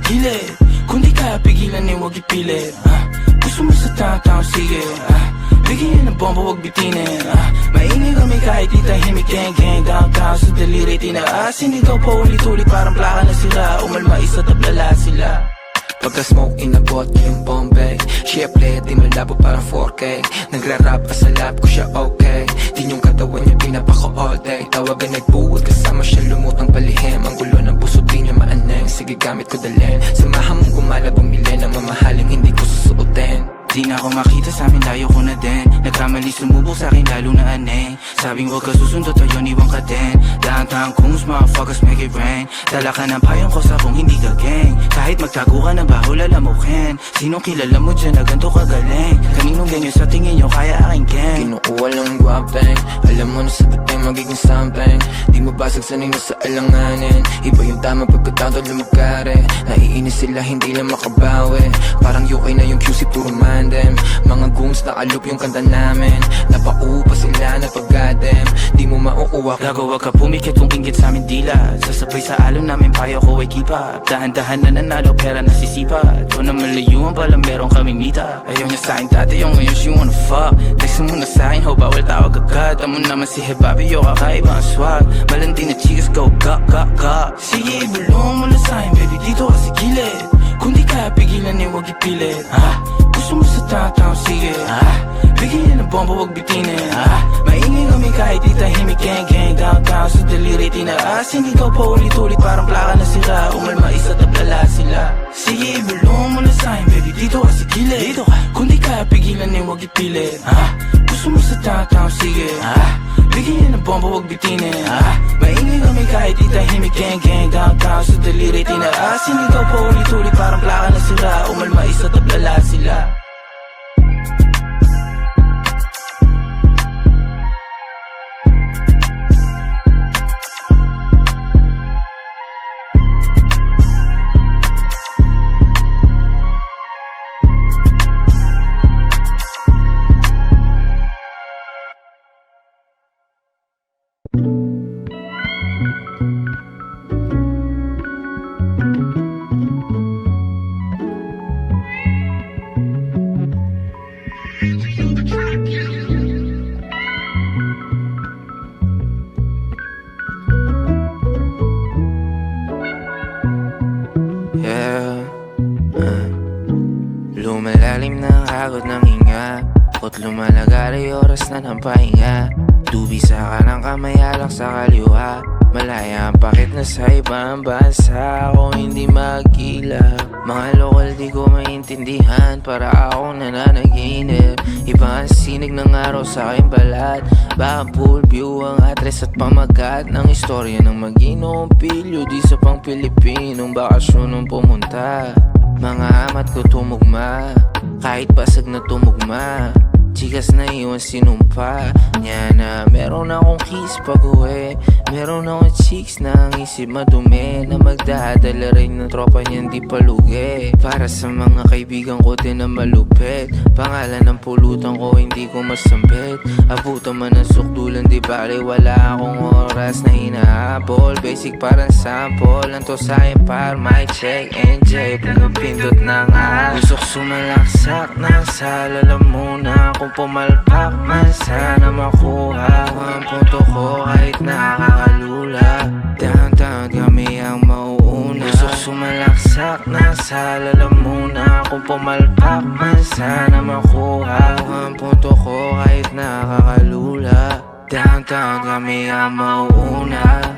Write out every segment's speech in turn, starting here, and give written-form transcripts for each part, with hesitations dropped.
gilid. Kung di kaya pigilan eh, wag ipilit. Gusto mo sa tao-tao, sige. Bigyan ng bomba, wag bitinin. Maingay kami kahit di tahimik. Gang-gang, downtown sa daliri tinaas. Sinigaw pa ulit-ulit, parang plaka na sila. Umalma isa, tablala sila. Pagka-smoke inabot yung Bombay. Siyempre di malabo parang 4K. Nagra-rap pa sa lab ko siya okay. Din yung katawan niya pinapako all day. Tawagan nagbuwag kasama siya lumutang palihim. Ang gulo ng puso di niya maaneng. Sige gamit ko dalhin. Samahan mong gumala bumili ng mamahaling hindi ko susuotin. Di na ako makita sa amin, layo ko na din. Nagkamali sumubok sa akin, lalo na aneng. Sabing huwag ka susundo, tayo iwan ka din. Downtown Coons, motherfuckers make it rain. Dala ka ng payong ko sa kung hindi ka gang. Kahit magtago ka ng baho, lalamukin. Sinong kilala mo dyan na ganito kagaling? Kaninong ganyan sa tingin nyo, kaya aking gang. Kinukuha lang ng guwapeng. Alam mo na sa dating magiging something. Di mo basag sanay na sa alanganin. Iba yung tama pagkatao lumagkare. Naiinis sila, hindi lang makabawi. Parang UK na yung QC, puro man them. Mga goons na alup yung kanta namin. Napaupa sila na pag-gadem. Di mo mauuwak. Gago wag ka pumikit kung inggit sa amin dila. Sasabay sa alon namin payo ko ay kipa. Dahan-dahan na nanalo pera nasisipa. Doon na malayuan pala meron kaming mita. Ayaw niya sa'kin dati yung ngayon she wanna fuck. Text mo na sa'kin ho bawal tawag agad. Amo naman si Hebabi yo kakaiba ang swag. Malandi na chicas go ga. Sige ibulong mo na sa'kin baby dito ka sa gilid. Kung di kaya pigilan eh wag ipilit. Gusto mo sa tao-tao, sige. Bigyan ng bomba, wag bitinin. Maingay kami kahit di tahimik. Gang-gang, downtown sa daliri tinaas. Sinigaw pa ulit-ulit, parang plaka na sila. Umalma isa, tablala sila. Sige, ibulong mo na sa'kin, baby, dito ka sa gilid. Dito ka. Kung di kaya pigilan eh, wag ipilit. Gusto mo sa tao-tao, sige. Bigyan ng bomba, wag bitinin. Maingay kami kahit di tahimik. Gang-gang, downtown sa daliri tinaas. Sinigaw pa ulit-ulit, parang plaka na sila. Umalma isa, tablala sila. Lumalalim na ang hagod ng hinga. At lumalagari oras na ng pahinga. Dubi sa kanang kamay alak sa kaliwa. Malaya ang pakit na sa ibang bansa. Ako hindi magkila. Mga lokal di ko maintindihan. Para ako nananaginip. Iba ang sinig ng araw sa aking balat. Baka full view ang address at pamagat ng istorya ng mag-inong pilyo. Di sa pang Pilipinong bakasyon nung pumunta. Mga amat ko tumugma. Kahit basag na tumugma. Chikas na iwan sinumpa niya na meron akong kiss pag-uwi. Meron akong chicks na ang isip madumi. Na magdadala rin ng tropa niyan di palugi. Para sa mga kaibigan ko din na malupit. Pangalan ng pulutan ko hindi ko masambit. Abutan man ang sukdulan di bali. Wala akong oras na hinahabol. Basic parang sample. Anto sa'kin par mic check NJ. Pinupindot na nga. Gusok sumalaksak na sa lalamunan. Kung pumalpak man sana makuha ang punto ko kahit nakakalula. Downtown kami ang mauuna. Gusto sumalaksak na sa lalamunan. Kung pumalpak man sana makuha ang punto ko kahit nakakalula. Downtown kami ang mauuna.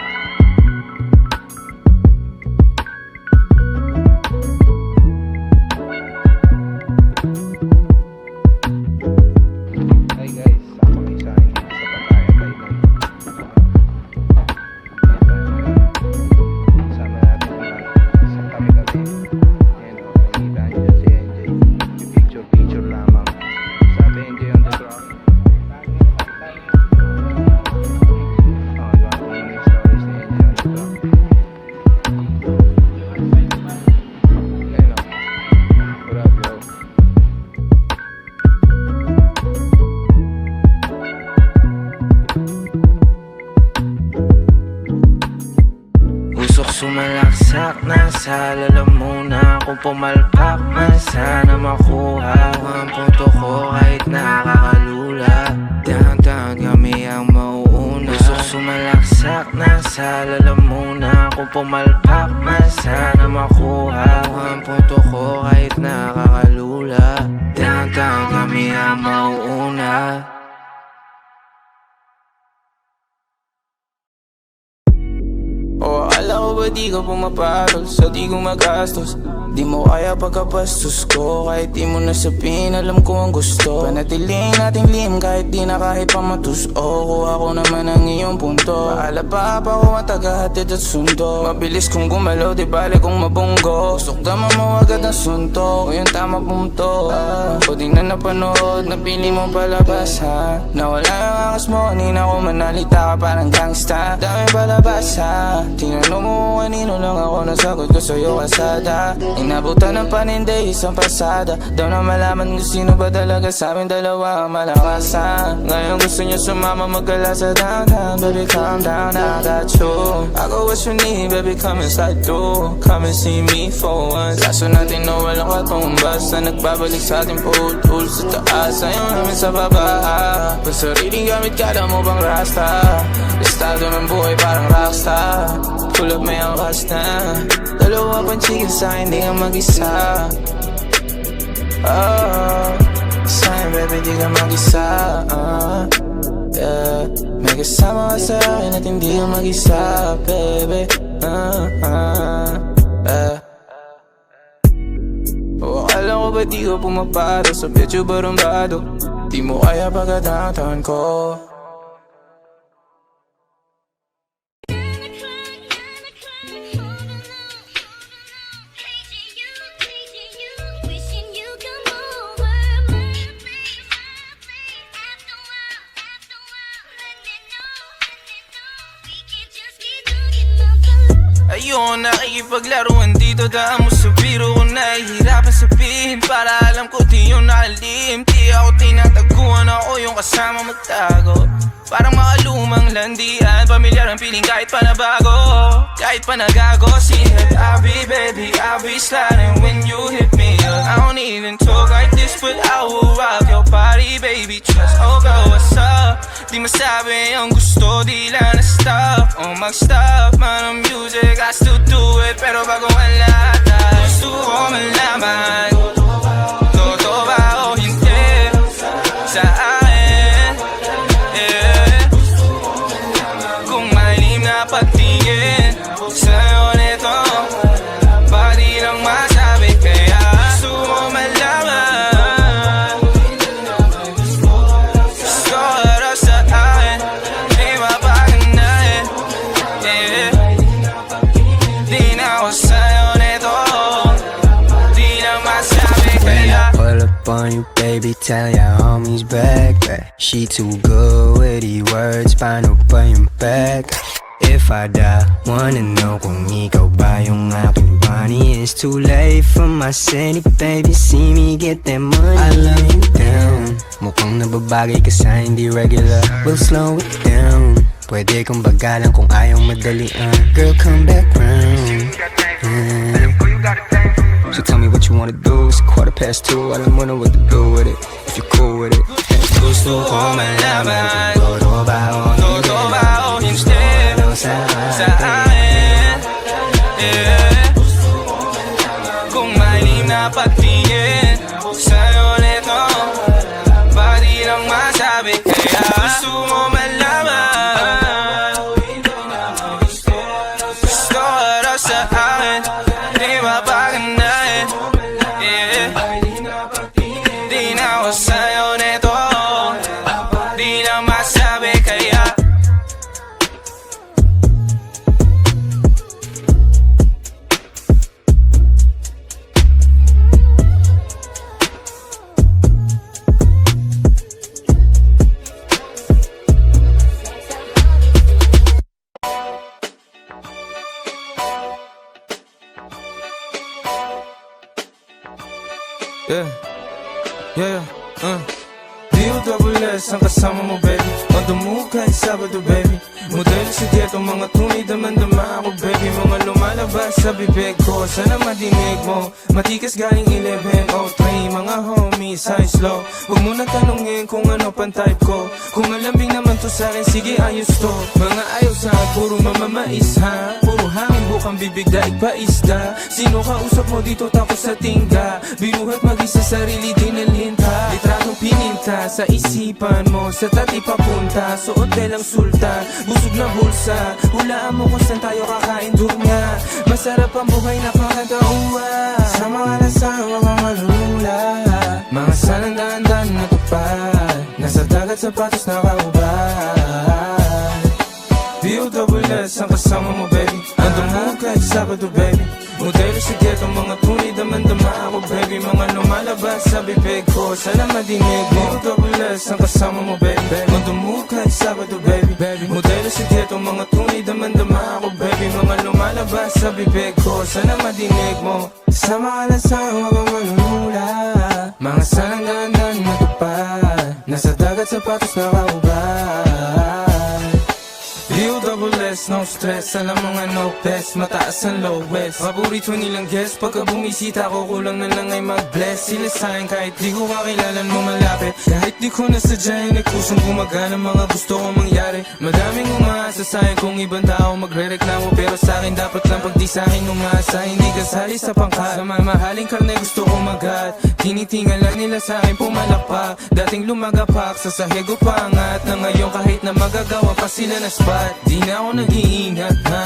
Story. sumalaksak na sa lalamunan. Kung pumalpak man sana makuha ang punto ko kahit nakakalula. Dahan-dahan kami ang mauuna. Gustong sumalaksak na sa lalamunan. Kung pumalpak man sana makuha ang punto ko kahit nakakalula. Dahan-dahan kami ang mauuna. O akala ko ba di ka pumapatol sa di ko magastos? Di mo kaya pagkapastos ko kahit di mo nasabihin, alam ko ang gusto. Panatilihin nating lihim kahit di na kahit pamatus. O kuha ko naman ang iyong punto. Paala pa ako matagahatid at sundo. Mabilis kong gumalaw, di bale kong mabunggo. Sukdaman mo agad ang sunto, o yung tama pumunto. O di na napanood, napili mong palabas ha. Nawala yung angas mo, kanina ko manalita ka parang gangsta. Dami palabas ha. Tinanong mo kung kanino lang ako, nasagot ko sa'yo kasada. Inabutan ng paninday, isang pasada. Daw na malaman kung sino ba talaga sa amin dalawa ang malakas ha. Ngayon gusto niya sumama magala sa downtown. Baby calm down, I got you. I got what you need, baby come inside do. Come and see me for once. Kaso natin na walang katumbas na nagbabalik sa ating putol sa taas, ayaw namin sa baba. Pasariling gamit kala mo bang rasta? Estado ng buhay parang rockstar. Pull up may angkas na. Dalawa pang chicken sa'kin, di ka mag-isa. Oh, sa'kin baby di ka mag-isa. Yeah, may kasama ka sa'kin at hindi ka mag-isa, baby. O akala ko ba di ka pumaparo sa petyo barumbado? Di mo kaya pagkadatan ko. Ayun, nakikipaglaruan dito. Daan mo sa biro ko, nahihirapan sabihin para alam ko di yun nakalim. Di ako tinataguan, ako yung kasama magtago. Parang makalumang landian, pamilyar ang piling kahit pa nabago. Kahit pa nagago, see it, I'll be baby, I'll be sliding when you hit me up. I don't even talk like this, but I will rock your body, baby, trust. Oh girl, what's up? Di masabi ang gusto, di lang na-stop. O mag-stop man ang music, I still do it. Pero bago ang lahat ay gusto ko malaman, totoo ba o hindi sa akin, yeah. Kung malim na patingin sa'yo nito, baka di lang masabi. Kaya gusto ko malaman, gusto ko raw sa akin, di mapaganahin, yeah. Di na ako sa'yo nito, di lang masabi. Kaya pull up on you, baby, tell your homies back. She too good with the words, paano pa yung back? If I die, wanna know kung ikaw ba yung aking bunny. It's too late for my city, baby, see me get that money. I love you down, mukhang nababagay ka sa hindi regular. We'll slow it down, pwede kong bagalan kung ayaw madalian. Girl, come back round. So tell me what you wanna do, it's 2:15, I don't know what to do with it, if you're cool with it. gusto ko malaman, totoo ba o hindi sa akin, yeah. Kung malim na patingin sa'yo nito, baka di lang masabi. Kaya gusto mo malaman, gusto raw sa akin, di mapaganahin, yeah. Di na ako sa'yo nito, di lang masabi. Kaya D-O-S-S ang kasama mo baby On the move kahit Sabado baby Modelo sa ghetto, mga tunay damandama ako baby Mga lumalabas sa bibig ko, sana madinig mo Matikas galing 11:03, mga homies, high slow Huwag mo na tanungin kung ano pang type ko Kung malambing naman to sa'kin, sige ayos to Mga ayaw sa'kin, puro mamamais ha Puro hangin, bukang bibig, daig pa isda Sino kausap mo dito, tapos sa tingga Binuhat mag-isa sarili, dinalinta Litratong pininta sa isipan mo Sa tati papunta, suot lang sultan Busog na bulsa, hulaan mo kung saan tayo kakain dunya Masarap ang buhay na pakatauwa Sama ka na sa mga malula Mga sanang daan-daan na tupad Nasa dagat sapatos nakaubad D-O-S-S ang kasama mo baby Ando mo kahit Sabado baby Modelo sa ghetto, mga tunay damandama ako baby Mga lumalabas sa bibig ko, sana madinig mo D-O-S-S ang kasama mo baby Ando mo kahit Sabado baby Modelo sa ghetto, mga tunay damandama ako baby Mga lumalabas sa bibig ko, sana madinig mo Sama ka na sa mga manunula Mga sanang daan-daan na tupad Nasa dagat sapatos nakaubad D-O-S-S, no stress Alam mo nga no best, mataas ang lowest Paborito nilang guest Pagka bumisita ko, kulang na lang ay mag-bless Sila sa'kin kahit di ko kakilalan mo malapit Kahit di ko nasadyain ay kusang gumagana Mga gusto kong mangyari Madaming umaasa sa'kin kung ibang tao magre-reklamo Pero sa'kin dapat lang pag di sa'kin umasa Hindi kasali sa pangkat Sa mamahaling karne gusto kong magat Tinitingan lang nila sa'kin pumalakpak Dating lumagapak sa sahig o pangat Na ngayon kahit na magagawa pa sila na spot Di na ako nag-iingat na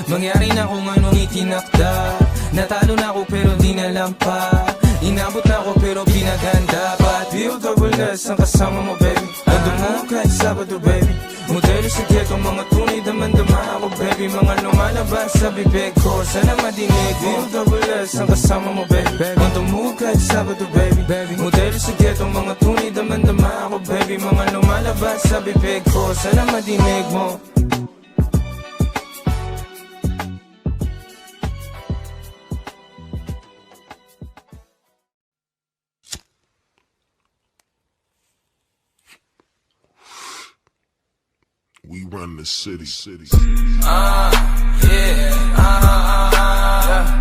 Mangyari na kung anong itinakda Natalo na ako pero di na lampa Inabot na ako pero pinaganda But D-O-S-S ang kasama mo baby Ando mo kahit Sabado baby Modelo sa ghetto, mga tunay damandama ako baby Mga lumalabas sa bibig ko, sana madinig D-O-S-S ang kasama mo baby Ando mo kahit Sabado baby Modelo sa ghetto, mga tunay damandama ako baby Mga lumalabas sa bibig ko, sana madinig mo We run the city.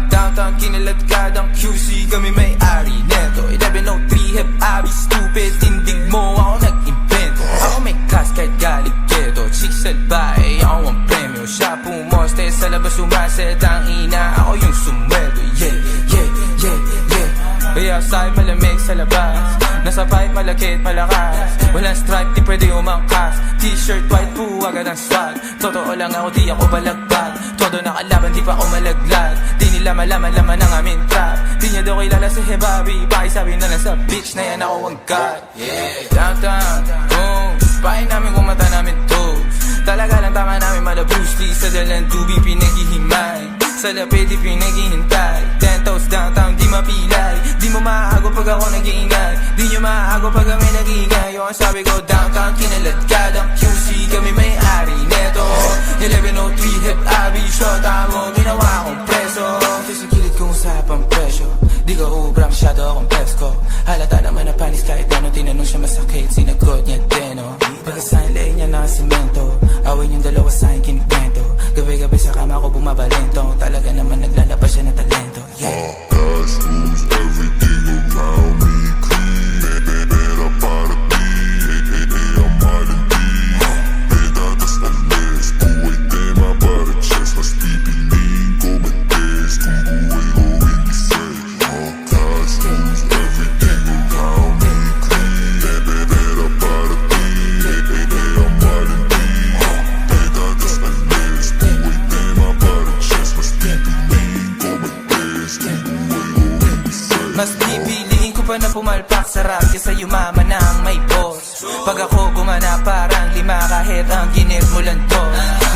Downtown kinaladkadang QC Kami may-ari neto 1103 hip abi stupid Tindig mo ako nag-invento Ako may class kahit galing ghetto Chicks at bae ako ang premyo Siya pumoste sa labas umaset Ang ina ako yung sumweldo Yeah Kaya outside malamig sa labas Nasa pipe malakit malakas Walang stripe di pwede umangkas T-shirt white po agad ang swag Totoo lang ako di ako balagbag Todo nakalaban di pa ako malaglag Di nila malaman-laman ang aming trap Di niya daw kilala si Hebabi Pakisabi na lang sa bitch na yan ako ang god Downtown, boom Pahin namin kung mata namin toes Talaga lang tama namin malabusli Sa dalang tubi pinaghihimay Sa lapid di pinaghihintay 10 toes downtown di mapilay Di mo maago pag ako nag-iingay Di nyo maago pag kami nag-iingay Yung sabi ko downtown kinaladkadang QC Kami may-ari neto 1103 hip abi Shota mo ginawa kong preso Sa kilid kong usapang presyo Di ka ubra masyado akong pesko Halata naman na panis kahit ano Tinanong siya masakit sinagot niya deno Pagkasahin leeg niya na simento Awin yung dalawa sa'kin kinikwento Gabi-gabi sa kama ko bumabalento Talaga naman naglalabas siya ng talento Cash rules everything around me clean Pera para ti, ang mahal hindi Pedadas ang les, buhay tema para chess Mas pipiliin ko mag-test kung buhay ko hindi set Cash rules everything around me clean Pera para ti, ang mahal hindi Pedadas ang les, buhay tema para chess Mas pipiliin ko mag-test kung buhay ko hindi set Mas pipiliin ko pa na pumalpak sa rap Kesa yumaman ng may boss Pag ako gumana parang lima Kahit ang ginip mo lang to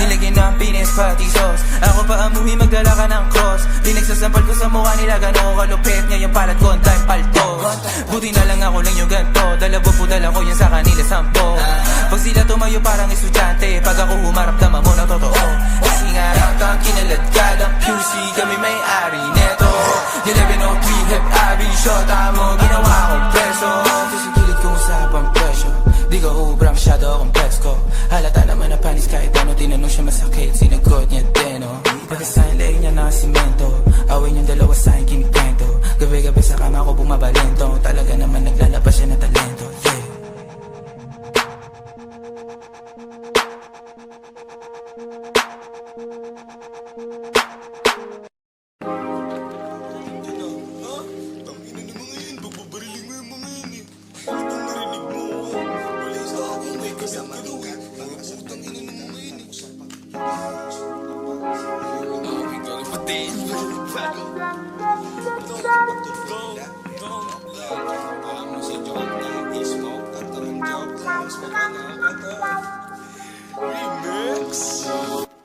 Nilagyan ng pinis pati sauce Ako pa amuhi magdala ka ng cross Pinagsasampal ko sa mukha nila Gano'n ko kalupit Ngayon palat ko ang time paltos Buti na lang ako lang yung ganto Dalabo po dala ko yan sa kanila 10 Pag sila tumayo parang estudyante Pag ako humarap tama mo na totoo Kasi nga downtown kinaladkadang QC Kami may-ari neto 1103 hip abi Shota mo ginawa kong preso Sa kilid kong usapang presyo Halata naman na panis kahit ano. Tinanong siya masakit, sinagot niya din, oh. Pagkasahin leeg niya na simento, awin yung dalawa sa'kin kinikwento. Gabi-gabi sa kama ko bumabalento, talaga naman naglalabas siya na talento, yeah.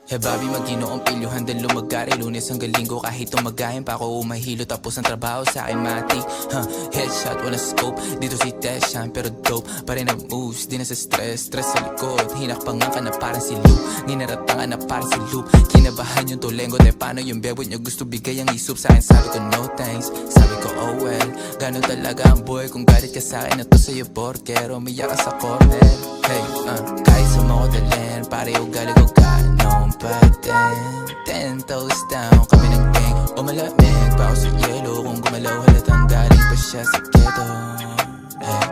Eh Bobby, mag-inoong pilyo, handal lumagari Lunes hanggang linggo, kahit tumagahin pa ako umahilo. Tapos ang trabaho sa akin matik, headshot, wala scope. Dito si Teshan, pero dope pa rin ang moves, di na sa stress. Stress sa likod, hinakpangan ka na parang si Luke. Ninaratangan na parang si Luke. Kinabahan yung tulengo, de paano yung bebot nyo gusto bigay ang isup sa akin. Sabi ko no thanks, sabi ko oh well. Ganun talaga ang boy, kung galit ka sa akin na to sa'yo porkero. Umiyak ka sa corner, hey, kahit sa mga dalhin, pare ugali ko ganon pa din. 10 toes down, kami ng gang. O malamig pa ako sa yelo, kung gumalaw halatang galing pa siya sa ghetto, hey.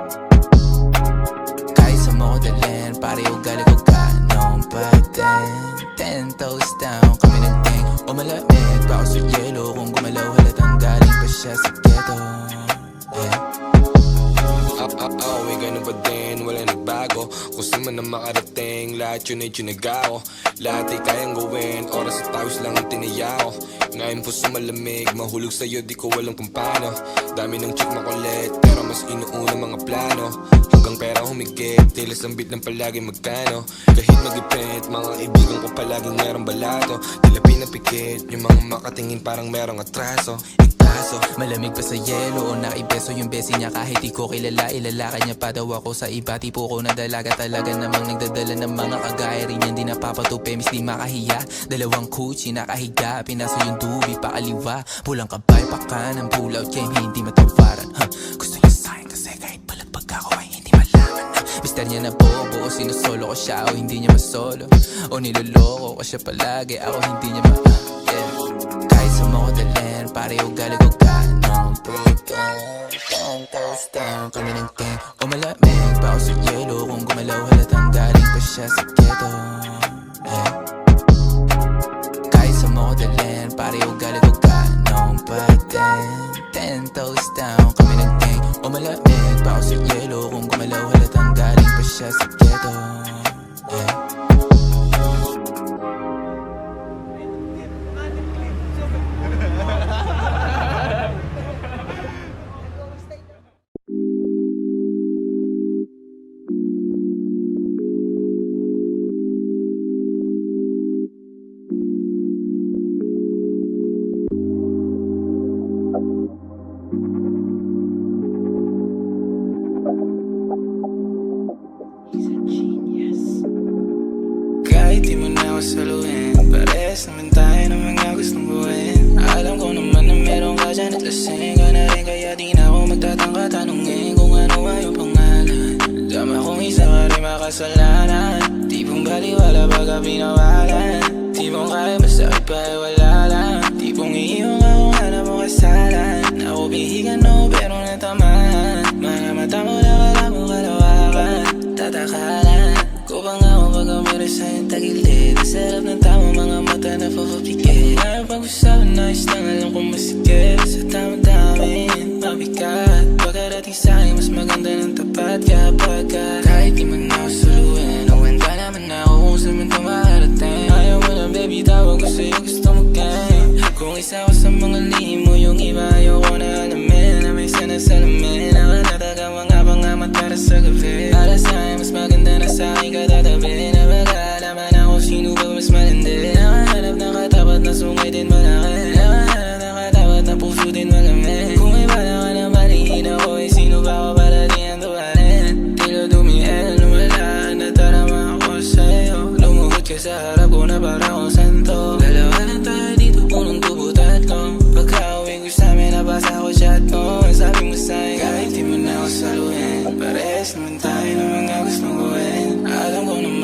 Kahit sa mga dalhin, pare ugali ko ganon pa din. 10 toes down, kami ng gang. O malamig pa ako sa yelo, kung gumalaw halatang galing pa siya sa ghetto, hey. May ganun ba din, wala nagbago. Kung saan man na makarating, lahat yun ay tiyunagaw. Lahat ay kayang gawin, oras at tawis lang ang tiniyaw. Ngayon puso malamig, mahulog sa'yo di ko alam kung paano. Dami ng chick makulit, pero mas inuuna mga plano. Hanggang pera humigit, tila sambit ng palagi magkano. Kahit mag-ipit, mga ibigan ko palaging merong balato. Tila pinapikit, yung mga makatingin parang merong atraso. Kaso, malamig pa sa yelo o naibeso yung besi niya. Kahit di ko kilala, ilalakad niya pa daw ako sa iba. Tipo ko na dalaga, talaga namang nagdadala ng mga kagaya rin yan. Di napapatupi, mis di makahiya. Dalawang kuchi nakahiga, pinaso yung dubi pakaliwa. Pulang kabay pa kanan, pull out game, hindi matawaran, Gusto niya sa'kin kasi kahit palagpag ako ay hindi malaman na mister niya na bobo o sinusolo ko siya o hindi niya masolo. O niloloko ko siya palagi, ako hindi niya yeah. Kahit sa mga dalhin, pare ugali ko ganon Ten toes down, kami ng gang. O malamig pa ako sa yelo, kung gumalaw halatang galing pa siya sa ghetto, hey. Kahit sa mga dalhin, pare ugali ko ganon pa din. 10 toes down, kami ng gang. O malamig pa ako sa yelo, kung gumalaw halatang galing pa siya sa ghetto, hey. Kahit di mo na ako saluhin, parehas naman tayo ng mga gustong buuin. Alam ko naman na meron ka dyan at lasing ka na rin, kaya di na ako magtatangka tanungin kung ano ay yung pangalan. Dama kong isa ka rin makasalanan, tipong baliwala pagka pinawalan. Tipong kaya masakit pa ay wala lang, tipong iiyong ako nga na mo kasalan. Ako bihigan no pero natamahan, mga mata mo lang alam mo kalawakan. Tatakalan ko pa nga ako pag meron sa'yong tagilid. Ang sarap ng tama mga mata na papapikit. Ngayon pag-usapan na lang alam kong masikip. Sa tamang damin, mabigat. Pagkarating sa'yo mas maganda ng tapat kapag kahit di man ako saluhin, uwan ka naman ako kung saan man tumarating. Ayaw mo na baby, tawag ko sa'yo, gusto mo game. Kung isa ko sa mga lihim mo, yung iba ayaw ko na alamin. Na may sinasalamin, ako nataga mga pangamat para sa gabi. Para sa'yo mas maganda na sa'kin katatabi. Na magalaman ako sino ba mas malandi. Nakahanap na katapat na sungay din malaki. Nakahanap na katapat na puso din malamig. Kung may bala ka na malihin ako, eh sino ba ako para di ang tuwarin. Tilo dumiel, lumala, natarama ako sa'yo. Lumuhod ka sa harap ko na parang akong santo. Dalawa lang tayo dito, punong tubo tatlo. Pagka-uwi ko sa'min, nabasa ko chat mo. Sabi mo sa'yo, kahit di mo na ako saluhin, parehas naman tayo ng mga gustong gawin. Alam ko naman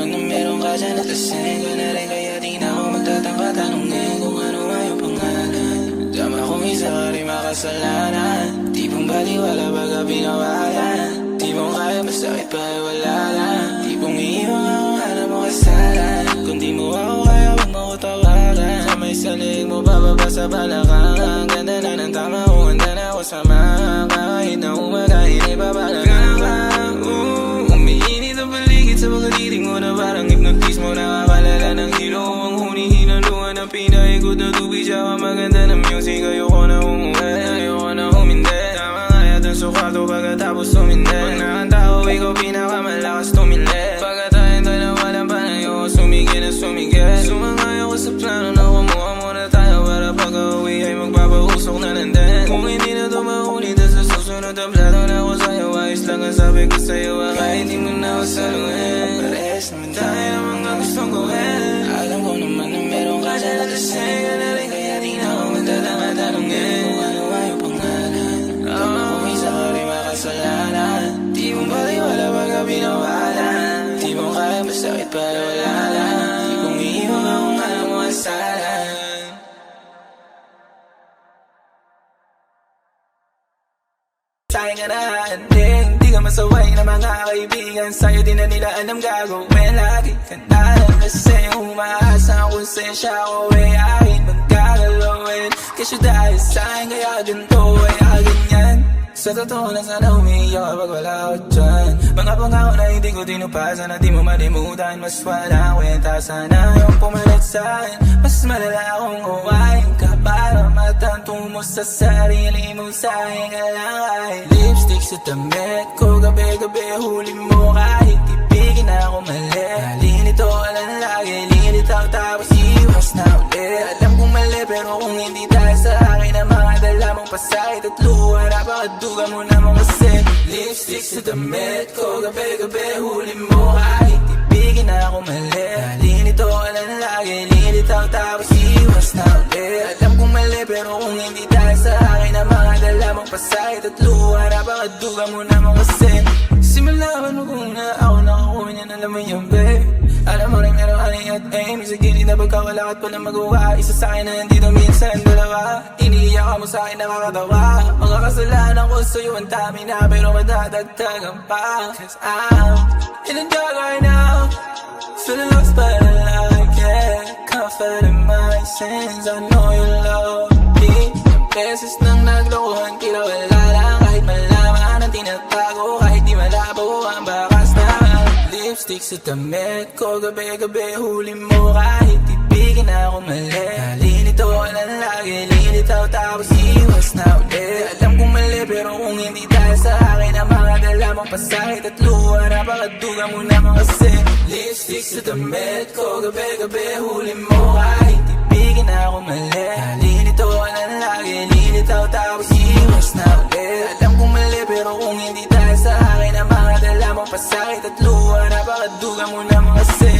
makasalanan. Di mong baliwala baga pinawalan. Di mong kaya masakit pa ay wala lang. Di mong iiwan ako hanap mo kasalan. Kung di mo ako kaya huwag mo ko tawagan. Kamay sa leeg mo bababa sa balakang. Ganda na ng tama ko, handa na ako samahan. Kahit na umagahin ay babalagang ka. Umiinit ang paligid sa mga titig mo na parang hypnotismo. Nakakalala ng hilo ang huni-hinaluan ng pinaikot na tubig. Tsaka maganda ng music. Ayoko na umuwi, ayoko na humindi. Tama nga yata sukato pagkatapos tumindi. Pag nakanta ko, ikaw pinakamalakas tumili. Pagka tayong dalawa lang panayo, sumigil na sumigil. Sumangay ako sa plano na kumuha muna tayo. Para pag-uwi ay magpapausok na nandun. Kung hindi na ito maulit sa susunod ang plano na ako sa'yo. Ayos lang ang sabi ko sa'yo, kahit di mo na ako saluhin. Parehas naman tayo ng mga gustong gawin. Alam ko naman na meron ka dyan na lasing. Ka na rin kaya di na ako magtatanong-tanongin. Kung ano ay yung pangalan. Tama kung isa ka rin makasalanan. Di mong baliwala baga pinawalan. Di mong kaya masakit para wala lang. Di mong iiwan ako hanap mo kasalan. Sa'yo ka na handing. Di ka masaway na mga kaibigan. Sa'yo din na nila alam gagawin. Lagi ka na lang kasi umaasa ang konsensya ko ay akin magkagalawin. Kasi dahil sa'yo kaya ganito ay ganyan. Sa totoo lang sana umiiyak kapag wala ko dyan. Mga pangako na hindi ko tinupasan na di mo malimutan. Mas walang kwenta sana yung pumalit sa'kin. Mas malala akong uwain ka para matanto mo sa sarili mo. Sa'kin ka lang ay lipstick sa damit ko. Gabi-gabi huli mo kahit ibigin ako mali. Linito ka lang lagi, linitaw tapos iwas na ulit. Alam kong mali pero kung hindi dahil sa akin ang mga dala mong pasakit at luha, napakaduga mo naman kasi. Lipstick sa damit ko, gabi-gabi huli mo kahit ibigin ako mali. Linito ka lang lagi, linitaw tapos iwas na ulit. Alam kong mali pero kung hindi dahil sa akin ang mga dala mong pasakit at luha, napakaduga mo naman kasi. Simulaban mo kung na ako nakakuha niya na naman yung babe. Alam mo rin meron honey at aim. Sa gilid na pagkawala at walang magawa. Isa sa'kin na nandito minsan dalawa. Iniiyak ka mo sa'kin nakakatawa. Mga kasalanan ko sa'yo ang dami na pero madadagdagan pa. Cause I'm in the dark right now, feeling lost but I like it. Comfort in my sins, I know you love me. Ang beses nang naglokohan tila wala lang. Kahit malaman ang tinatago, kahit di malabo ang bakas na lipstick sa damit ko. Gabi-gabi huli mo kahit ibigin ako mali. Linito ka lang lagi, linitaw tapos iwas na ulit. Alam kong mali pero kung hindi dahil sa akin ang mga dala mong pasakit at luha, napakaduga mo naman kasi. Lipstick sa damit ko, gabi-gabi huli mo kahit ibigin ako mali. Linito ka lang lagi, linitaw tapos iwas na ulit. Alam kong mali pero kung hindi dahil sa akin ang mga dala mong pasakit at luha, napakaduga mo naman kasi.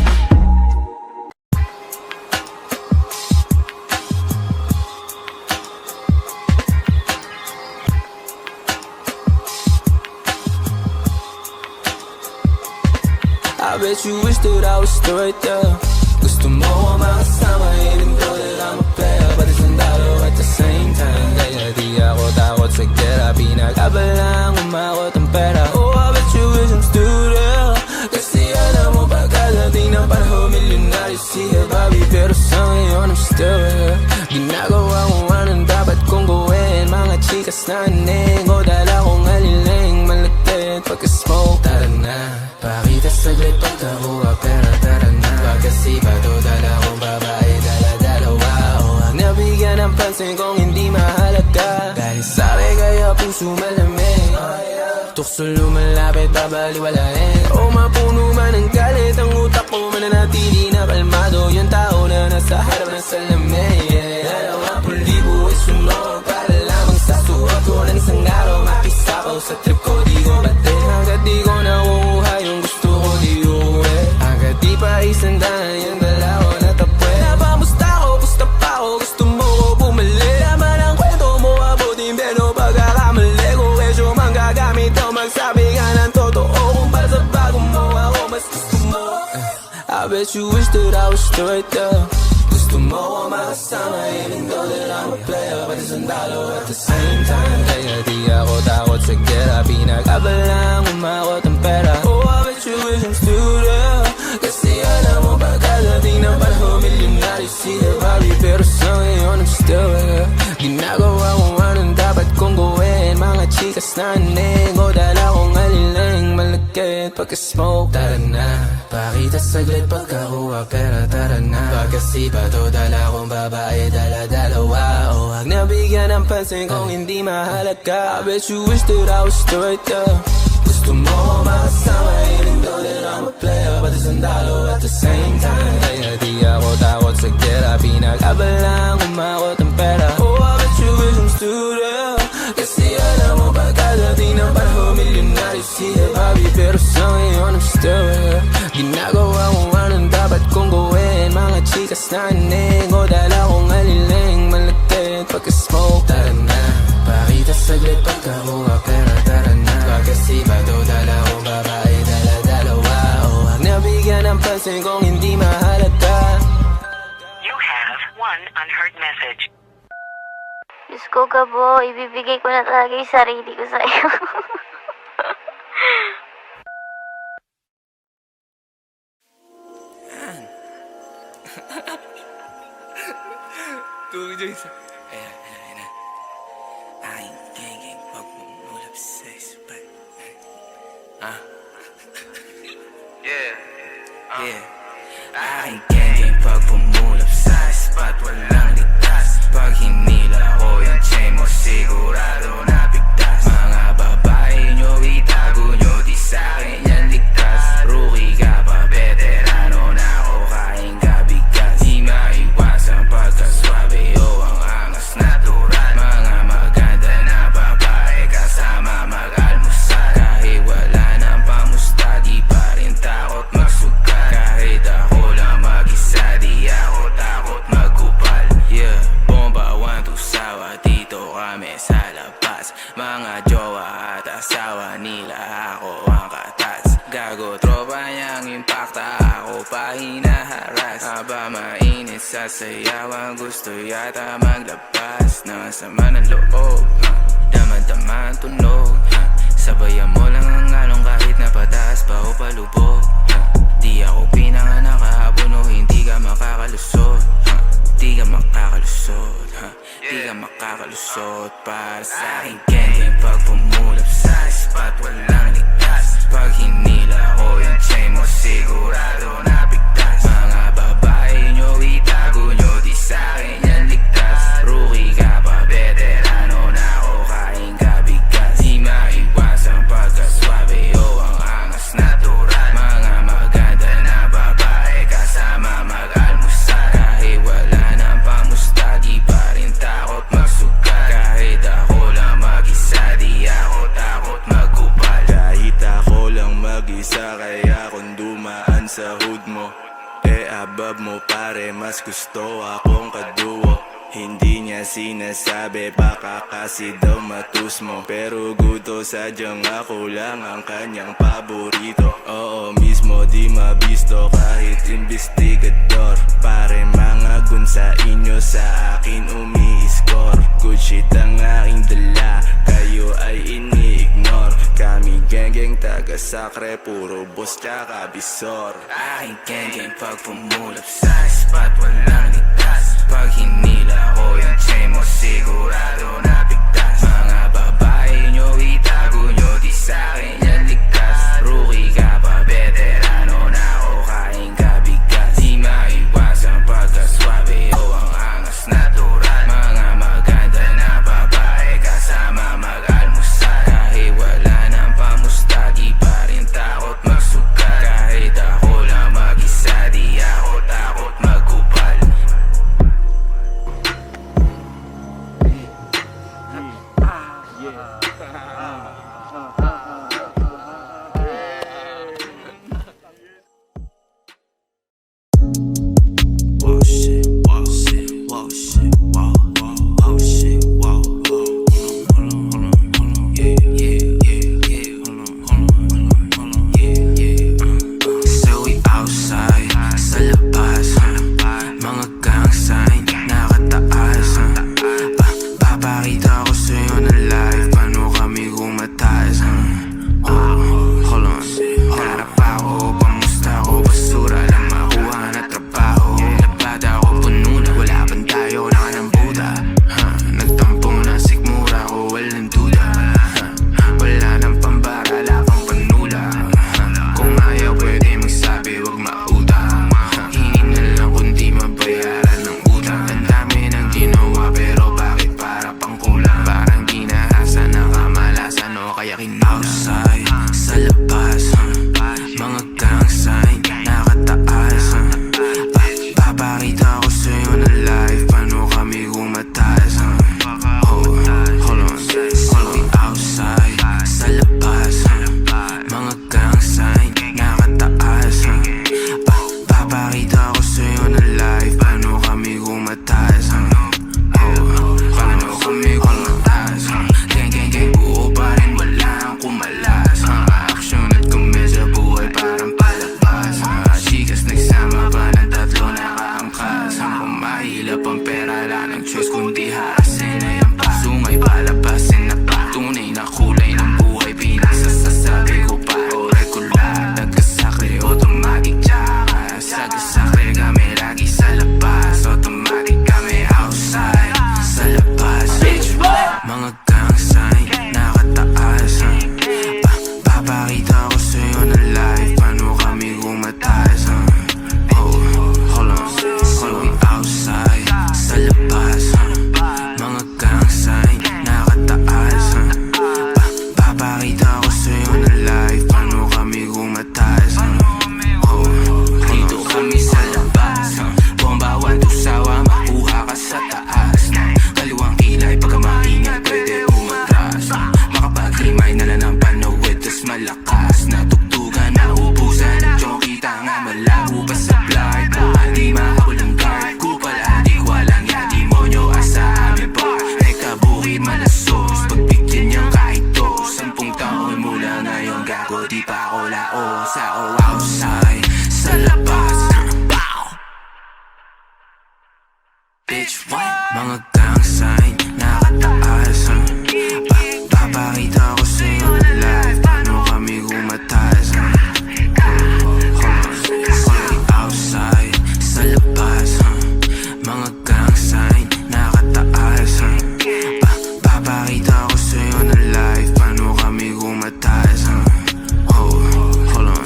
I bet you wish that I was still right there. Gusto mo ako makasama, even though that I'm a player. But isang talo at the same time. Kaya di ako takot sa gera. Pinagkabalang umakot ang pera. Oh, I bet you wish I'm still there. Kasi alam mo pagkadating ng panahon, milyonaryo siya Bobby. Pero sa ngayon I'm still here. Ginagawa ko anong dapat kong gawin. Mga chikas na aning o dala kong aliling malagkit. Pagka-smoke, tara na. Pakita saglit pagkakuha pera, tara na. Pagkasipado, dala kong babae, dala-dalawa. O ang nabigyan ng pansin kong hindi mahalaga. Dahil sabi kaya puso malamig. Tukso lumalapit, babaliwalain. O mapuno man ang galit, ang utak ko mananatili na kalmado. Yung tao na nasa harap ng salamin. 20,000 ay sunog para lamang sa suot ko ng isang araw. Makisapaw sa trip ko, di ko bate. Hanggat di ko nakukuha yung gusto ko, di uwi. Hanggat di pa isandahan yung dalaw na tapwe. Napamusta ko, pusta pa ako, gusto mo ko bumalik. Naman ang kwento mo, abutin pero pagkakamali ko. Kesyo manggagamit o magsabi ka ng totoo. Kung para sa bago mo, ako mas gusto mo. I bet you wish that I was still right there. Gusto mo ko makasama even though that I'm a player but sundalo at the same time. Kaya di ako takot sa gera, pinag-abalang umakot ang pera. Oh, I bet you wish I'm still there, kasi alam mo pagkadating ng panahon milyonary sila Bobby, pero sa ngayon I'm still here. Ginagawa kung anong dapat kong gawin, mga chikas na neng o dala kong aliling malagkit pagka-smoke. Tara na, pakita saglit pagkakuha pera, tara na. Pagkasipa to dala kong babae, dala-dalawa. O huwag na bigyan ng pansin kung hindi mahalaga. I bet you wish that I was still right there. Gusto mo makasama even though that I'm a player but sundalo at the same time. Kaya di ako takot sa gera, pinag-abalang umakot ang pera. Oh, I bet you wish I'm still there, kasi alam mo pagkadating ng panahon milyonary sila Bobby, pero sa ngayon I'm still here. Ginagawa kung anong dapat kong gawin, mga chikas na neng o dala kong aliling malagkit pagka-smoke. Tara na, pakita saglit pagkakuha pera, tara na. Pagkasipa to dala kong babae, dala-dalawa. O huwag na bigyan ng pansin kung hindi mahalaga. You have one unheard message. Diyos ko, Gabo, ibibigay ko na talaga yung sarili ko sa'yo. Tuloy sa... Ayan. Aking geng-geng pagmumulap sa ispat. Yeah. Aking geng-geng pagmumulap sa ispat, walang ligtas. Pag hinila ko yung chain mo, sigurado na bigtas. Mga babae nyo, itago nyo, di sa'kin yan ligtas. Rookie ka pa, veterano na ako, kain ka bigas. Di maiwasan pagkaswabe o ang angas natural. Mga maganda na babae kasama mag-almusal. Kahit wala ng pamusta, di pa rin takot magsugal. Kahit ako lang mag-isa, di ako takot magkupal. Yeah, bomba 1 to sawa, dito kami sa labas. Mga jowa at asawa nila, ako ang katas. Gago tropa niyang impacta, ako pa hinaharas. Aba mainit sa sayawan, gusto yata maglabas. Nakasama ng loob, damang-dama ang tunog. Sabayan mo lang ang along kahit na pataas pa o palubog. Di ako pinanganak kahapon o hindi ka makakalusot. Di ka makakalusot, di ka makakalusot. Para sa aking geng-geng pag pumulap sa spot, walang ligtas. Pag hinila ko yung chain mo, sigurado na bigtas. Mga babae nyo, itago nyo, di sa'kin yan ligtas. Rookie ka pa, veterano na ako, kain ka bigas. Di maiwasan pagkaswabe o ang angas natural. Mga maganda na babae kasama mag-almusal. Kahit wala ng pamusta, di pa rin takot magsugal. Kahit ako lang mag-isa, di ako takot magkupal. Kahit ako lang mag-isa, kaya kung dumaan sa hood mo, abab mo pare, mas gusto akong kaduo. Hindi niya sinasabi, baka kasi daw matus mo. Pero gusto sadyang ako lang ang kanyang paborito. Oo mismo, di mabisto kahit investigador. Pare mga gun sa inyo, sa akin umi-score. Good shit ang aking dala, kayo ay ini-ignore. Kami geng-geng taga-sakre, puro boss tsaka bisor. Aking geng-geng pag pumulap sa spot, walang ligtas. Pag hinila ko yung chain mo, sigurado na bigtas. Mga babae nyo, itago nyo, di sa'kin yan ligtas. Rookie ka pa, veterano na ako, kain ka bigas. Di maiwasan pagkaswabe o ang angas natural. Mga maganda na babae kasama mag-almusal. Kahit wala ng pamusta, di pa rin takot magsugal. Kahit ako lang mag-isa, di ako takot magkupal. Tila pang pera, lang ng choice kundi harasin na yan pa. Sungay palabasin na pa, tunay na kulay ng buhay. Pinasasasabi ko pa, o regular, nagkasakre, automatic tsaka sagasakre kami lagi sa labas, automatic kami outside, sa labas. Bitch, mga gang sign, nakataas, papakita ko sa'yo na live, paano kami gumatas. Oh, hold on, we outside, sa labas, mga gang sign, nakataas, papakita ko sa'yo na live, paano kami gumatas. Oh, dito kami sa labas, bomba 1 2 sawa, makuha ka sa taas. Kaliwang kilay, pagka maingay, pwede umatras. Makapag-himay na lang ng panawid, tas malakas na tugtugan, naubusan ng chong kita nga malabo pa sa blind. Di makakulang guard, kupal di ko alang yan, demonyo asa amin bar. Nekabukid malasos, pagbigyan niyang kahit to. 10 taon mula ngayon, gago di pa ako laos. Ako outside, sa labas, bitch, what? Mga gang sign, nakataas, papakita ko sa'yo na live, paano kami gumatas. Outside, sa labas, mga gang sign, nakataas, papakita ko sa'yo na live, paano kami gumatas. Oh, hold on.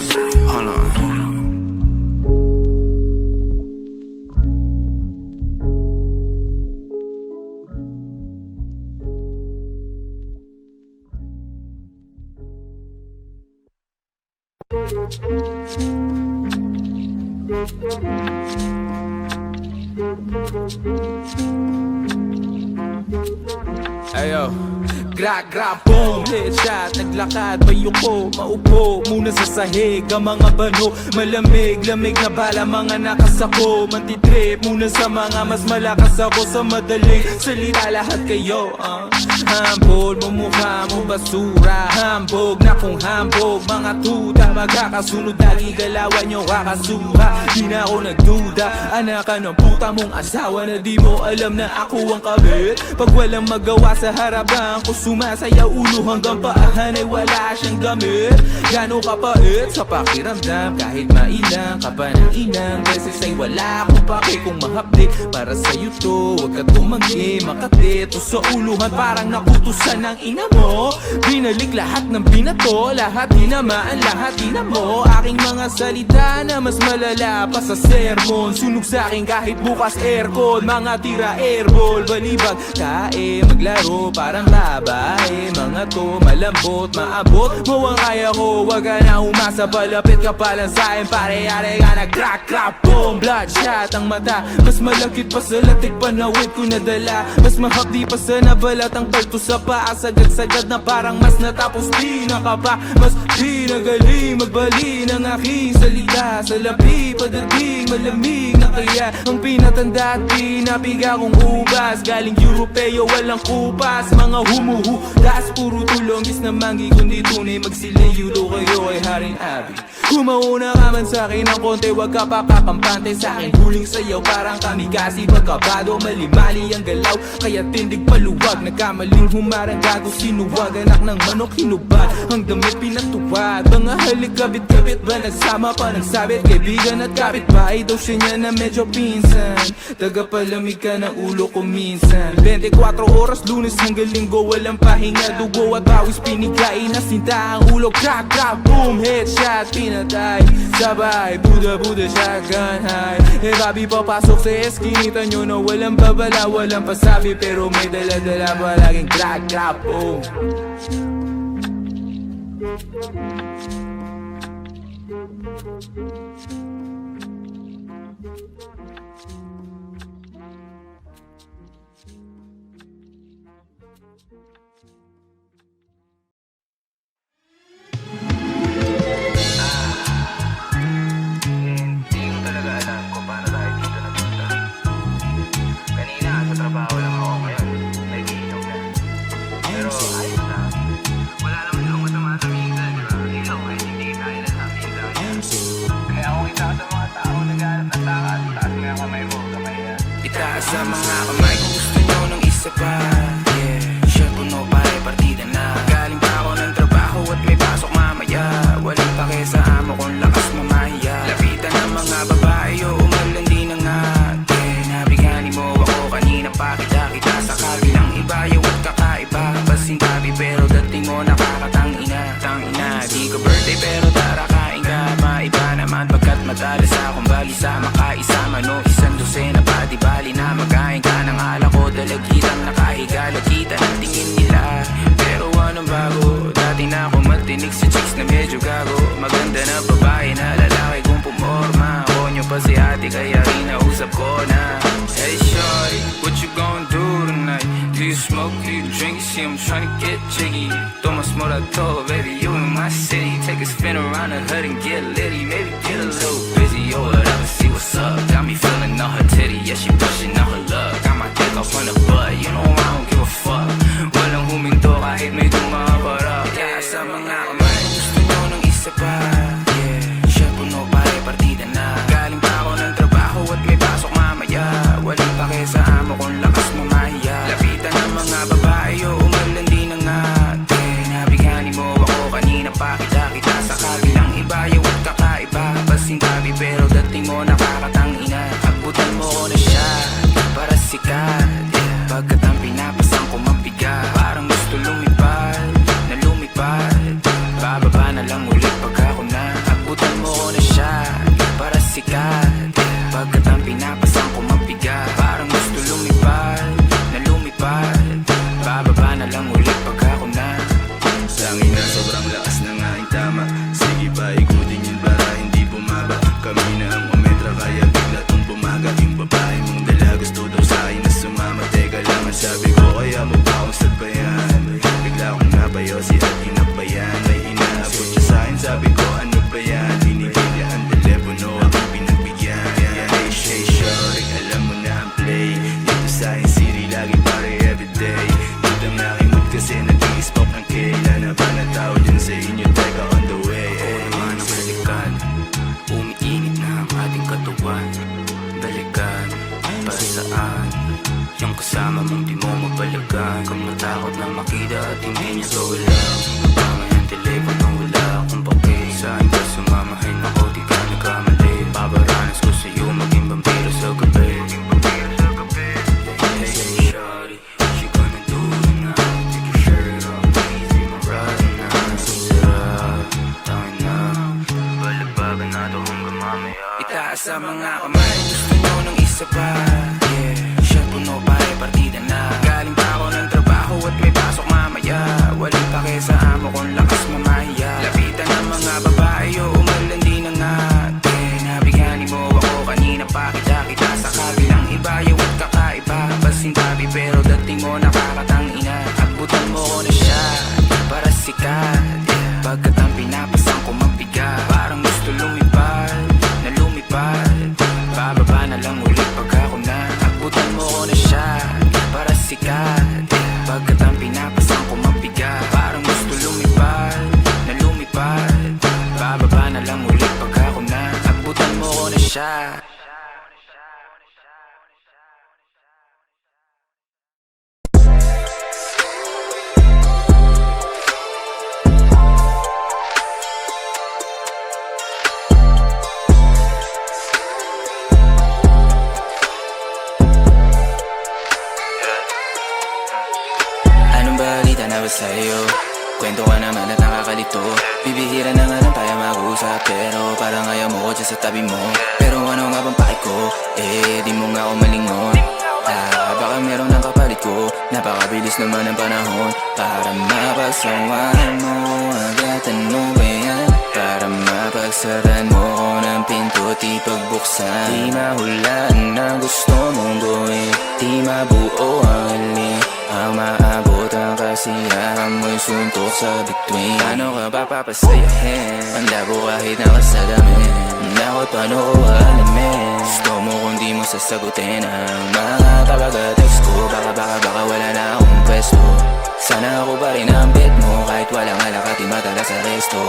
Ayo, gra, boom, headshot, naglakad, bayuko, maupo, muna sa sahig, ang mga bano, malamig, lamig na bala, mga nakasako, mantitrip, muna sa mga mas malakas ako sa madaling salita, lahat kayo, hambol, mumukha mo basura, hambog na kung hambog, mga tuta, magkakasunod, lagi galawan nyo kakasuha, di na ako nagduda, anak ka ng puta mong asawa na di mo alam na ako ang kabit, pag walang magawa sa harapan ko, sumasayaw ulo hanggang paahan ay wala siyang gamit. Gano'ng kapait sa pakiramdam, kahit mailang ka pa ng inang beses ay wala akong pake kung mahapdi. Para sa'yo to, huwag ka tumanggi, makatito sa uluhan parang nakutusan ng ina mo. Binalik lahat ng binato, lahat tinamaan, lahat tinamo. Aking mga salita na mas malala pa sa sermon, sunog sa'kin kahit bukas aircon, mga tira airball, balibag, tae, maglaro parang babae. Mga to malambot, maabot mo ang kaya ko, wag ka na umasa, palapit ka pa lang sa'kin, pare-are ka na crack, boom. Bloodshot ang mata, mas malagkit pa sa latik, panawid ko nadala, mas mahapdi pa sa nabalat ang palto sa paa, sagad-sagad na parang mas natapos di nakapa, mas di nagaling magbali ng aking salita, sa labi pagdating malamig na kaya ang pinatanda at pinapiga kong ubas, galing Europeo walang kupas, mga humuhudas, puro tulongis na manggi, kundi tunay magsiliyulo kayo ay Haring Abi. Humauna ka man sa'kin ng konti, wag ka pa kakampante sa'kin, huling sayaw parang kamikasi, pagkabado malimali ang galaw, kaya tindig paluwag, nagkamaling humarang gago, sinuwag, anak ng manok hinubad, ang damit pinatuwad, mga halik kabit-kabit ba nagsama pa nagsabit, kaibigan at kapitbahay daw siya niya na medyo pinsan, tagapalamig ka ng ulo ko minsan, 24 oras lunes hanggang linggo, walang pahinga, dugo at bawis pinigay na sinta ang ulo, crack, boom, headshot, pinatay, sabay, buda, shotgun high, babi papasok sa eskinita nyo na walang babala, walang pasabi, pero may dala-dala palaging crack, boom. Kaya kung sa mga kamay kung gusto nyo ng isa pa. Yeah, shot puno pare partida na. Galing pa ako ng trabaho at may pasok mamaya. Walang pake sa amo kung lakas mamahiya. Lapitan ng mga babae o umalandi na nga. Nabigani mo ako kanina pa kita sa kabilang ibayaw at kakaiba. Pasintabi pero dating mo nakakatangina. Tangina, di ko birthday pero tara kain ka. Maiba naman pagkat madalas akong balisa. Makaisama no isang dosena pa di bali na magain ka ng alak ko. Dalagitang nakahiga, lagita ng tingin nila. Pero anong bago? Dati na ako matinig sa chicks na medyo gago. Maganda na babae na lalaki kung pumorma. Konyo pa si ate kaya inausap ko na. Hey shorty, what you gon' do tonight? Do you smoke, do you drink? See I'm tryna get jiggy. Tomas Morato, baby, you in my city. Take a spin around the hood and get litty. Maybe get a little busy or whatever, see what's up. Got me feeling on her titty, yeah she pushing on her luck. Got my dick off on the butt, you know I don't give a fuck. Walang huminto kahit may dumaparap. Yeah, sa mga kamay, gusto nyo ng isa pa. Yeah, shot puno pare partida na. Galing pa ako ng trabaho at may pasok mamaya. Walang pake sa amo kung lakas mamahiya. Lapitan ng mga babae o umalandi na nga. Nabigani mo ako kanina pa kita sa kabilang ibayaw at kakaiba. Pasintabi pero dating mo nakakatangina. Agbutan mo ko na siya para sikat. Pagkat ang pinapasang ko mabigat. Parang gusto lumipad na lumipad. Bababa na lang ulit pag ako na. Agbutan mo ko na siya para sikat. Pagkat ang pinapasang ko mabigat. Parang gusto lumipad na lumipad. Bababa na lang ulit pag ako na. Tangina, sobrang lakas na nga ang tama. Sige ba, ikutin yun para hindi bumaba. Kami na ang umetra kaya bigla tong bumaga. Yung babae mong dala gusto daw sa'kin na sumama. Teka lang ang sabi ko kaya magpausad pa yan. Bigla akong nabayosi at inabayan. May inaabot siya sa'kin sabi ko ano ba yan. Binigay niya ang telepono akong pinagbigyan. Hey shorty, alam mo na ang play. Dito sa'kin city lagi pare everyday. Dudang aking mood kasi nag-i-spoke ng kailan. Na ba na tao dyan sa inyo teka on the way. Oo naman ang balikan. Umiinit na ang ating katawan. Balikan, para saan? Yung kasama mong di mo mabalagan. Kung matakot na makita at hindi niya gawala. Pangay ang telepono wala akong pake. Saan ka sumamahin ako di ka nagkamali. Babaranas ko sa'yo maging vampiro sa gabi. Hey shawty, what you gonna do tonight? Take your shirt off, easy marada na. Sarap, tangin na. Balabagan na to hanggang mamaya. Itaas sa mga kamay, gusto nyo ng isa pa. Yeah, shot puno pare partida na. Galing pa ako ng trabaho at may pasok mamaya. Walang pake sa amo kung lakas mamahiya. Lapitan ng mga babae o umalandi na nga. Nabigani mo ako kanina pa kita sa kabilang ibayaw at kakaiba. Pasintabi pero dating mo nakakatangina. Agbutan mo ko na siya para sikat. Pagkat ang pinapasang ko mabigat. Parang gusto lumipad na lumipad. Bababa na lang ulit pag ako na. Agbutan mo ko na siya para sikat. Pagkat ang pinapasang ko mabigat. Parang gusto lumipad na lumipad. Bababa na lang ulit pag ako na. Agbutan mo ko na siya. Anong balita na ba sa'yo? Kwento ka naman at nakakalito. Bibihira na nga lang tayo mag-usap. Pero parang ayaw mo ko dyan sa tabi mo. Pero ano nga bang pake ko? Di mo nga ako malingon. Baka meron ng kapalit ko. Napakabilis naman ang panahon. Para mapagsawahan mo agad, ano ba yan? Para mapagsaran mo ko ng pinto, di pagbuksan. Di mahulaan na gusto mong gawin. Di mabuo ang alin. Ang maabot ang kasiyahan mo'y suntok sa bituin. Paano ka ba papasayahin? Ang labo kahit nakasalamin. Nakot paano ko alamin? Gusto mo kung di mo sasagutin ang mga tabaga-text ko. Baka wala na akong pwesto. Sana ako pa rin ang bet mo. Kahit walang alak at di matala sa resto.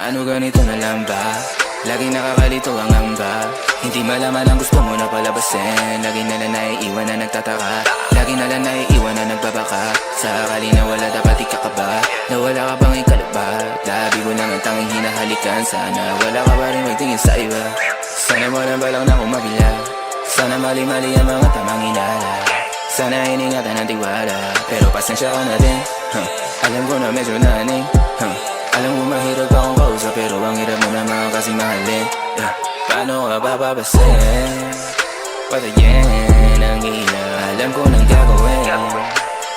Paano ganito na lang ba? Laging nakakalito ang amba. Hindi malaman ang gusto mo na palabasin. Lagi na lang naiiwan na nagtataka. Lagi na lang naiiwan na nagbabaka. Sa akali na wala dapat ikakaba. Nawala ka bang ikalabat? Labi ko lang ang tanging hinahalikan. Sana wala ka pa rin magtingin sa iba. Sana mo lang balang na kumabila. Sana mali-mali ang mga tamang inala. Sana iningatan ng tiwala. Pero pasensya ka na din, Alam ko na medyo naning, Alam mo mahirap akong kausap, pero ang hirap mo naman kasi mahalin, Paano ka bababasin? Patayin ang ilaw. Alam ko nang gagawin.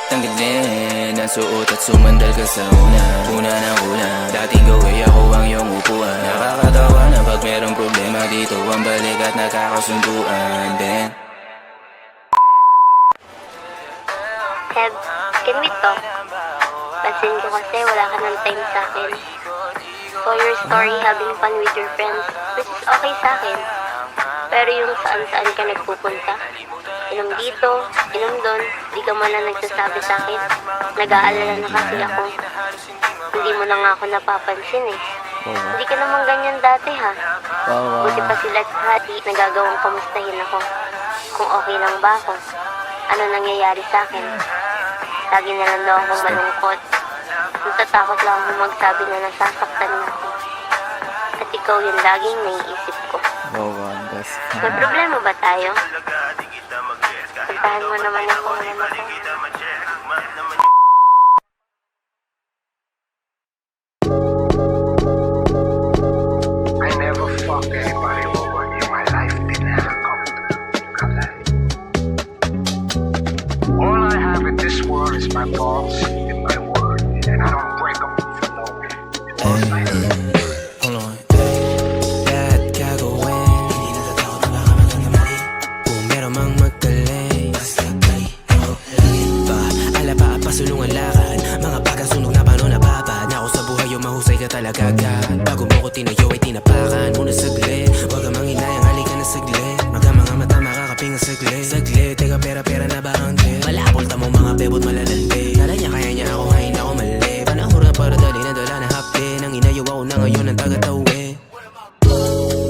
Tanggalin ang suot at sumandal ka sa una. Una ng una, dating gawin ako ang iyong upuan. Nakakatawa na pag merong problema dito ang balik at nakakasunduan din. Heb, can we talk? Pansin ko kasi wala ka ng time sa akin. Saw your story having fun with your friends, which is okay sa akin. Pero yung saan-saan ka nagpupunta, inom dito, inom doon, di ka man na nagsasabi sa akin. Nag-aalala na kasi ako. Hindi mo na nga ako napapansin eh. Hindi ka naman ganyan dati ha. Buti pa sila at Hati, nagagawang kamustahin ako. Kung okay lang ba ako, ano nangyayari sa akin. Lagi na lang daw akong malungkot. Natatakot lang akong magsabi na nasasaktan na ako. At ikaw yung laging naiisip ko. May problema ba tayo? Puntahan mo naman ako ngayon ako. I never fuck anybody over in my life. Didn't have come to that. All I have in this world is my balls and my word, and I don't break them for no one. Hold on. Lahat gagawin. Hindi natatakot na baka magkamali. Kung meron mang magaling, basta kay ako lagi pa. Ala pa at pasulungan lakad. Mga bagang sunog na paano nababad. Na ako sa buhay yung mahusay ka talaga agad. Bago mo ko tinayo ay tinapakan. Muna saglit, wag kang manginayang halika na saglit. Maga mga mata makakaping ang saglit. Saglit, teka pera na ba ang trip? Malapol tamo mga bebot malalandi. Kala niya kaya niya ako, hain ako mali. Panahon na para dali na dala na hapde. Nang inayaw ako na ngayon ang taga-tawi.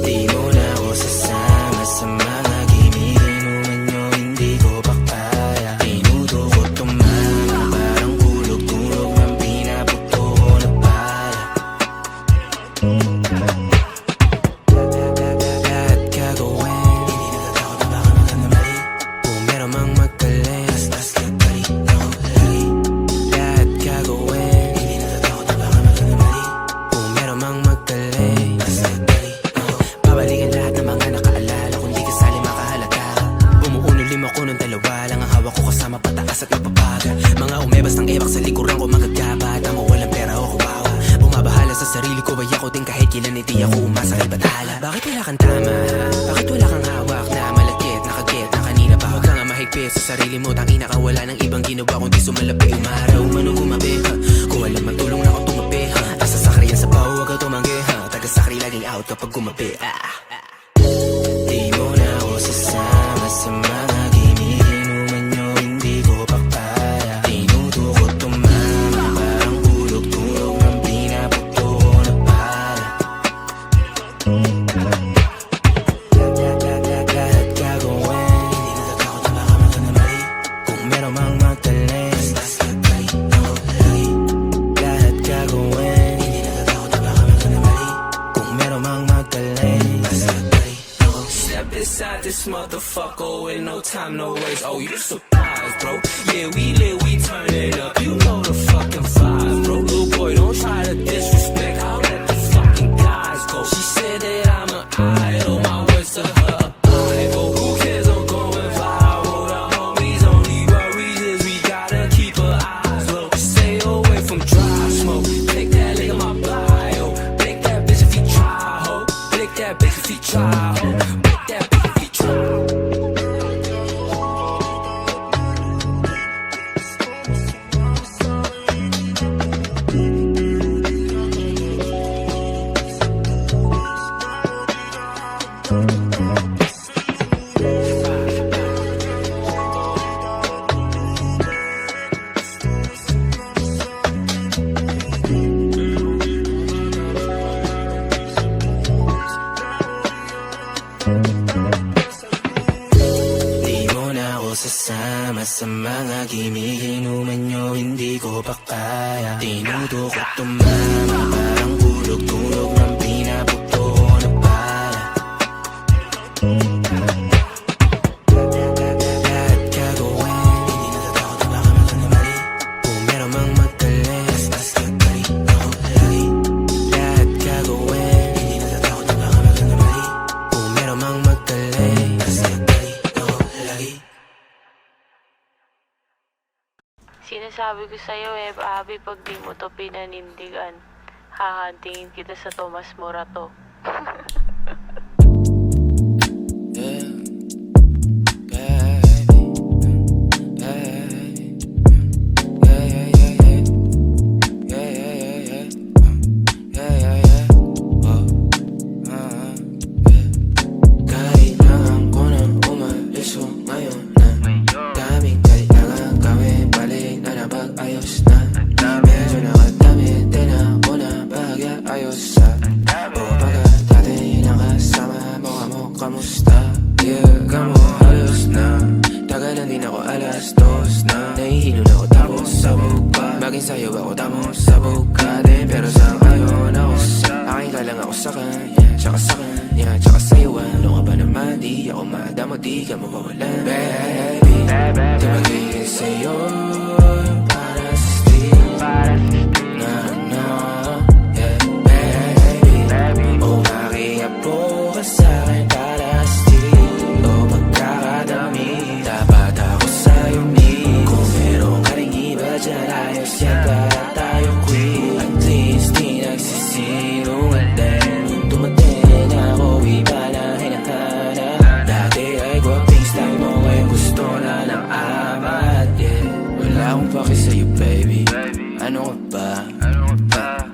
Di mo na ako sasama sa mga gimitin. Inuman nyo, hindi ko pa kaya. Tinudukot tumama, parang kulog-tulog ng pinaputo ko na pala. Lahat gagawin, hindi natatakot na baka magkamali. Kung meron mang magaling, basta kay ako lagi. Lahat gagawin, hindi natatakot na baka magkamali. Kung meron mang magaling, basta kay ako. Babalikan lahat ng mga nakaalala, kung di kasali makahalata. Bumuuno lima ko ng dalawa lang ang hawak ko kasama pataas at napapaga. Mga umebas ng ebak sa likuran ko magagapat. Amo walang pera o kawawa. Bumabahala sa sarili ko, baya ko din kahit kailan hindi ako umasa kay batala. Bakit wala kang tama? Bakit wala kang hawak na malagkit, nakagit na kanina pa? Huwag ka nga mahigpit sa sarili mo, tangina ka wala ng ibang ginawa kundi sumalapi. Umaraw man o gumabi, kung alam matulong na ako tumabi. Asa sakri yan sa baho, huwag ka tumanggi, taga-sakri laging out kapag gumabi. Di mo na ako sasama sa mga gimitin. Inuman nyo, hindi ko pa kaya. Tinudukot tumama, parang kulog-tulog ng pinaputo ko na pala. Lahat gagawin, hindi natatakot na baka magkamali. Kung meron mang magaling, basta kay ako lagi. Lahat gagawin, hindi natatakot na baka magkamali. Kung meron mang magaling, basta kay ako. Step inside this motherfucker with no time, no waste. Oh, you surprised, bro? Yeah, we lit, we turn it up. You know the fucking vibe, bro. Little boy, don't try to disrespect. I'll let the fucking guys go. She said that I'm an idol. My words to her a Bible. Who cares? I'm going viral. The homies only worries is we gotta keep our eyes low. Stay away from dry smoke. Pick that link in my bio. Pick that bitch if you try, ho. Pick that bitch if you try, ho. Pick that bitch if you try. sasama sa mga gimmick. Inuman nyo, hindi ko pa kaya. Tinudukot tumama, parang hulog-tulog ng pinaputo na pala. Lahat gagawin, hindi natatakot na baka magkamali. Kung meron mang magaling, as gagawin ako lagi. Lahat gagawin, hindi natatakot na baka magkamali. Kung meron mang magaling, as gagawin ako lagi. Sinasabi ko sa'yo Abby, pag di mo to pinanindigan, hahantingin kita sa Tomas Morato. Kailangan ko nang umalis o ngayon na. Daming kailangan gawin, balik na napag-ayos na. Medyo nakadamit din ako na bahagya ayos sa. O baga dati nakasama mo ka mo, kamusta? Yeah, kamo halos na. Tagalan din ako alas 2 na. Nahihilo na ako tapos sabog pa. Baging sayo ako tapos sabog ka din. Pero sa ngayon ako sa akin ka lang ako sa kanya. Tsaka sa kanya, tsaka sa'yo ano ka ba naman? Di ako madamo, di ka mawawalan. Baby, di magiging sa'yo para sa steal. Na, na, yeah, baby. O makiapo ka sa'kin para sa steal. O pagkakadami, dapat ako sa'yo meet. Kung meron ka rin iba dyan, ayos yan para tayo quit. At least di nagsisinungaling. Dumating ako, iba na hinahanap. Dati ay gwaping style mo, ngayon gusto na ng amat, yeah. Wala akong paki sa'yo, baby. Ano ka ba?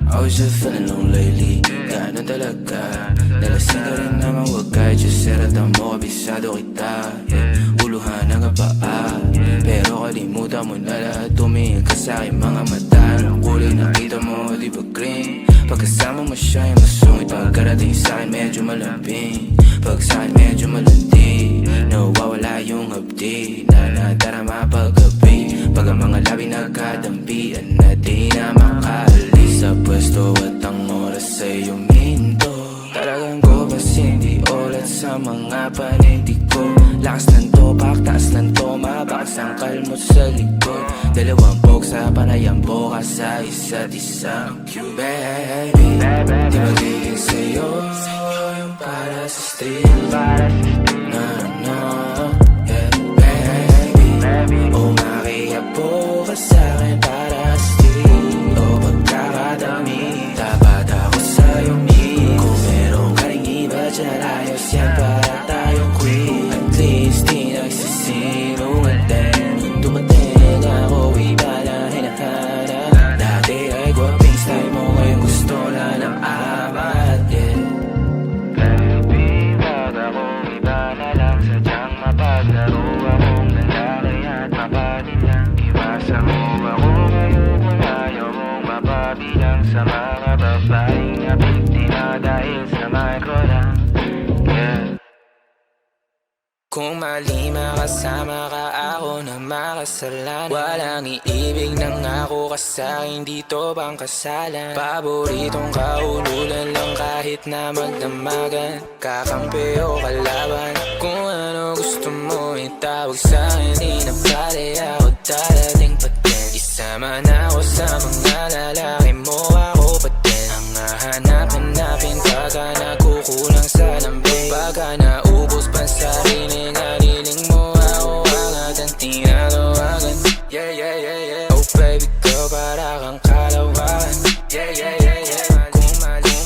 I was just feeling low lately. Gano'n talaga. Nalasing ka rin naman, wag kahit just seratan mo, kabisado kita, yeah. Uluhan na ka pa, pero kalimutan mo na lahat. Tumingin ka sa'kin mga mata. Ang kulay nakita mo, di ba green? Pagkasama mo siya yung masungit. Pagkarating sa'kin medyo malambing. Pag sa'kin medyo malandi, nawawala yung hapdi na nadarama paggabi. Pag ang mga labi nagkadampian na di na makaalis sa pwesto at ang oras ay uminto. Talagang ko bas hindi ulat sa mga panindig ko. Lakas ng topak, taas ng toma, bakas ang kalmot sa likod. Dalawang pog sa panayang boka sa isa't isa. Baby, di magiging sa'yo yung para sa street. Na, na, yeah, baby. O makiapo ka sa'kin para sa street. O pagkakadami, dapat ako sa'yo meet. Kung meron ka rin iba dyan, ayos yan para tayo quit. At least di nagsisinungaling. Dumating ako, iba na hinahanap. Dati ay gwaping style mo, ngayon gusto na ng amat, yeah. Baby, wag akong iba na lang. Sadyang mapaglaro akong lalaki at mapanin lang. Iwasan mo ako ngayon kung ayaw mong mapabilang sa mga babaeng napiti na dahil sa micro lang, yeah. Kung mali makasama ka, ako na makasalanan. Walang iibig ng ako ka sa'kin, dito bang kasalan? Paboritong kaululan lang kahit na magdamagan. Kakampi o kalaban, kung ano gusto mo itawag sa'kin. Di na pala ako darating pa din. Isama na ako sa mga lalaki mo, ako pa din. Ang hahanap-hanapin pagka nagkukulang sa lambing. Pagka naubos pa sa rinig, haliling mo ako agad ang tinatawagan. Yeah, yeah, yeah, yeah. Oh baby girl, para kang kalawakan. Yeah, yeah, yeah, yeah.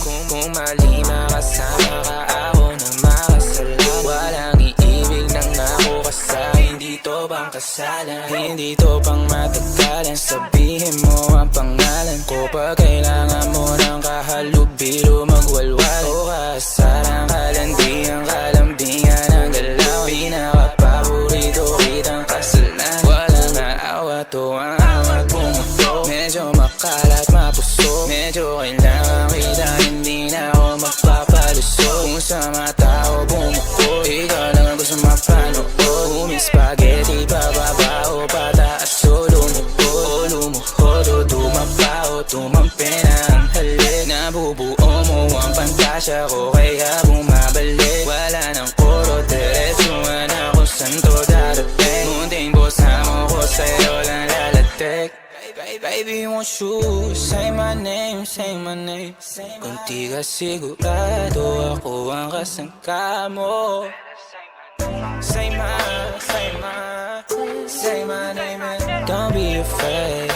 Kung mali makasama ka, ako na makasalan. Walang iibig ng ako ka sa'kin, dito bang kasalan? Hindi to pang matagalan, sabihin mo ang pangalan ko. Pag kailangan mo ng kahalubilo, magwalwal o kasalang kalandian, kalambingan ang galaw. Pinaka-paborito kitang kasalan. Walang naawa to ang awat bumuto. Medyo makalat, mapuso. Medyo kailangan kita, hindi na ako magpapalusot. Kung sa mata ko bumuko, ikaw lang ang gusto mapanood. Umi spaghetti pa darating Munting busa mo ko sa'yo lang lalatik Baby, won't you say my name, say my name Kung di ka sigurado ako ang kasangka mo Say my name and don't be afraid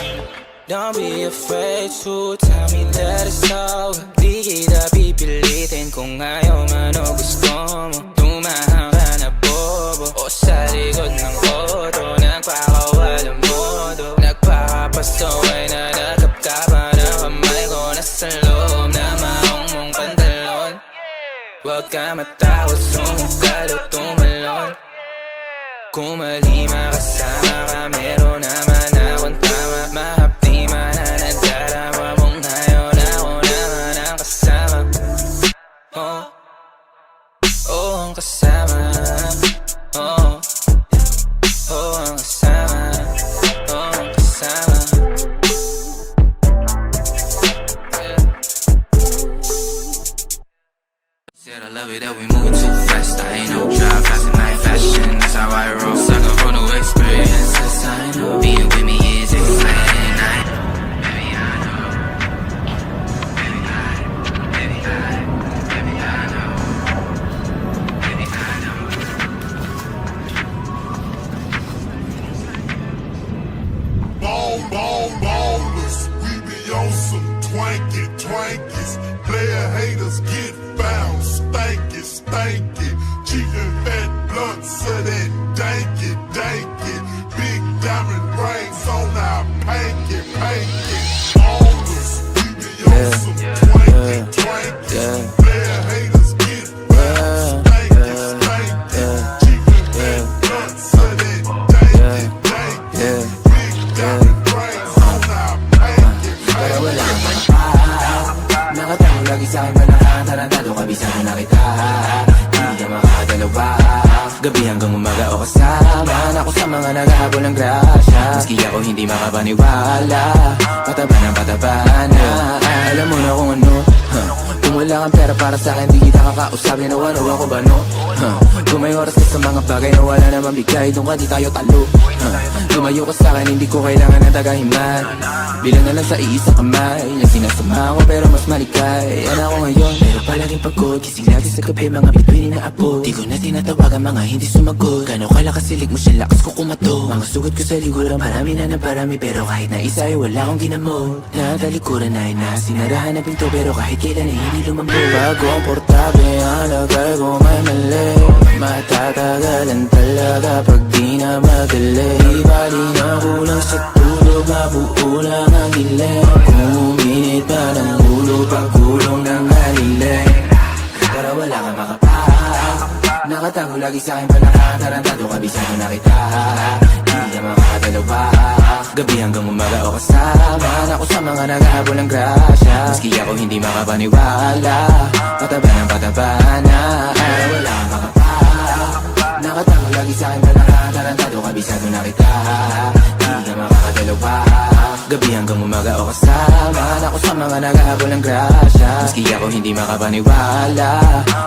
Don't be afraid to tell me that it's over Di kita pipilitin kung ayaw man o gusto mo Tumahang ka na bobo o sa likod ng auto Nagpakawalang modo Nagpakapasaway na nakapkapan ang kamay ko Nasa loob na maong mong pantalon Huwag ka matakot, sumukal o tumalon Kung mali makasama ka, meron naman akong tama Mahapdi man na nadarama mong ngayon Ako naman ang kasama ang kasama ang kasama ang kasama Said I love it that we moving too fast I ain't no drive fast in night fashion That's how I roll Sucker for no experiences I know Being with me is exciting I know Baby I know Baby I Baby I Baby I know Baby I know Ballers, we be on some twankies Player haters get found, stanky Chicken fat blunts of that danky Big diamond rings on our panky Ballers, we be on some twankies Player haters get found, stanky Chicken fat blunts of that danky Big diamond rings on our panky Pero wala naman pa Nakatango lagi sa'kin malakas Tarantado kabisado na kita Hindi ka makakadalawa Gabi hanggang umaga o kasama Ako sa mga naghahabol ng grasya Maski ako hindi makapaniwala Pataba na Alam mo na kung ano Kung wala kang pera para sa'kin Di kita kakausapin na ano ako ba no Kung may oras ka sa mga bagay na wala naman bigay Doon ka di tayo talo Lumayo ka sa'kin hindi ko kailangan ng tagahiman Bilang na lang sa iisang kamay Yung sinasama ko pero mas malikay Yan ako ngayon pero palaging pagod Gising lagi sa gabi mga bituin na apo Di ko na tinatawagan mga hindi sumagot Gano'n kalakas silig mo siya lakas ko kumato Mga sugat ko sa liguran parami na ng parami Pero kahit na isa ay wala akong ginamot Natalikuran na sinarahan na pinto Pero kahit kailan ay hindi lumambot Pag komportable ang lagay ko may mali Matatagalan talaga pag di na madali Ibali na kulang sa tulog mabuo lang ang dilim Kung uminit pa ng ulo pagkulong ng haliling Pero wala kang makapak Nakatago lagi sa'kin pa nakatarantado kabisado na kita Hindi ka makakadalawa Gabi hanggang umaga o kasama Ako sa mga naghahabol ng grasya Maski ako hindi makapaniwala Pataba na Pero wala kang makapak Nakatago lagi sa'kin pa nakatarantado kabisado na kita Hindi ka makakadalawa Gabi hanggang umaga o kasama Ako sa mga naghahabol ng grasya Maski ako hindi makapaniwala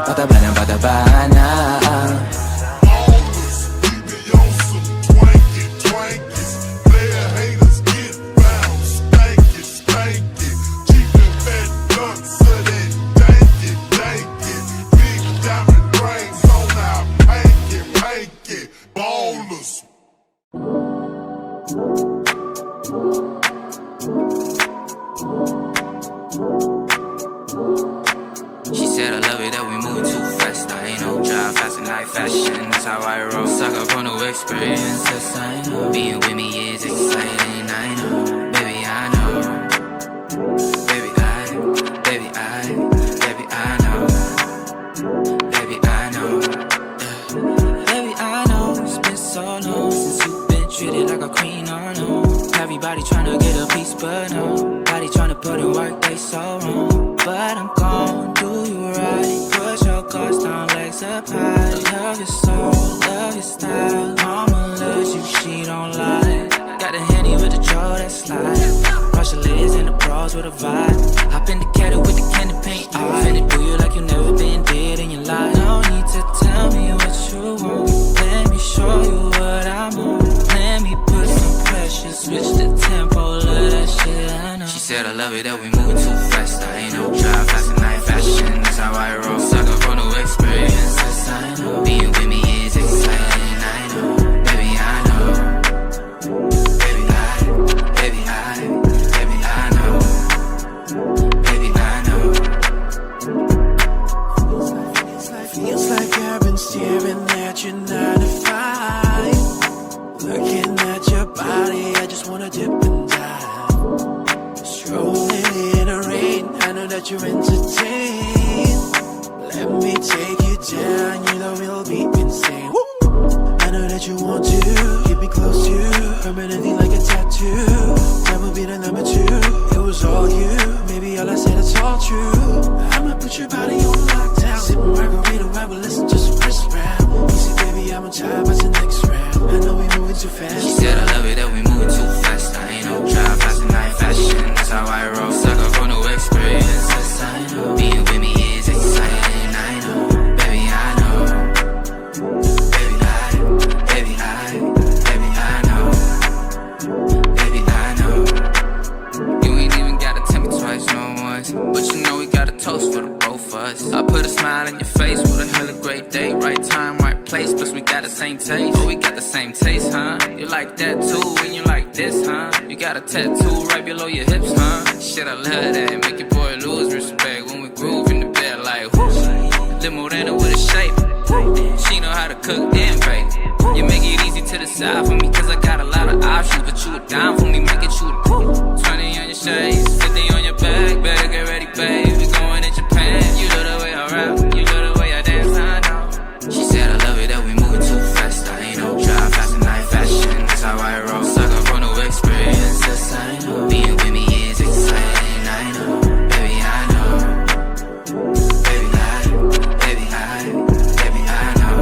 Pataba na Ballers, we be on some twankies Player haters get found, stanky Chicken fat blunts of that danky Big diamond rings on our panky Ballers She said I love it that we moving too fast I ain't no drive fast in night fashion That's how I roll Sucker for no experiences I know Being with me is exciting I know Baby I know Baby I Baby I Baby I know Baby I know Baby I know It's been so long since you've been treated like a queen I know Everybody tryna get a piece but nobody tryna put in work they so wrong But I'm gon' do you right Put your guards down, legs up high Love your soul, love your style I'ma let you, she don't lie Got a Henny with the draw that slide Crush your legs and the bras with a vibe Hop in the cattle with the candy paint eye Finna do you like you never been dead in your life No need to tell me what you want Let me show you love it that we moving too fast. I ain't no drive fast and night fashion. That's how I roll. Sucker for new experiences. I know being with me is exciting. I know, baby, I know. Baby, I know. Baby, I know. Feels like I've been staring at you 9 to 5. Looking at your body, I just wanna dip and dive. Strolling in the rain, I know that you're entertained. Let me take you down, you know it'll be insane. Woo! I know that you want to keep me close to you, permanently like a tattoo. That will be the number 2. It was all you, maybe all I said it's all true. I'ma put your body on lockdown. Sipping margarita while we listen to some Chris Brown. Easy baby, I'm on time, what's the next round? I know we moving too fast. She said I love it that we moving too fast. I ain't no drive fast and night fashion. That's how I roll. Sucker for new experiences. I know being with me is exciting. I know, baby, I know. Baby, I know. Baby, I know. You ain't even gotta tell me twice, no once. But you know we got a toast for the both of us. I put a smile in your face with a hella great day. Right time, right place, plus we got the same taste. Oh, we got the same taste, huh? You like that too, and you like this, huh? You got a tattoo right below your hips, huh? Shit, I love that. Make your boy lose respect when we groove in the bed like whoosh. Lil' Morena with a shape. She know how to cook, damn babe. You make it easy to decide for me, cause I got a lot of options. But you a dime for me, make it you the 20 on your shades, 50 on your back. Better get ready, babe, we going to Japan. You love the way I rap, you love the way I dance, I know. She said I love it that we moving too fast. I ain't no drive fast and night fashion. That's how I roll. Sucker for new experiences. I know being with me is exciting. I know, baby, I know. Baby, I know. Baby, I know.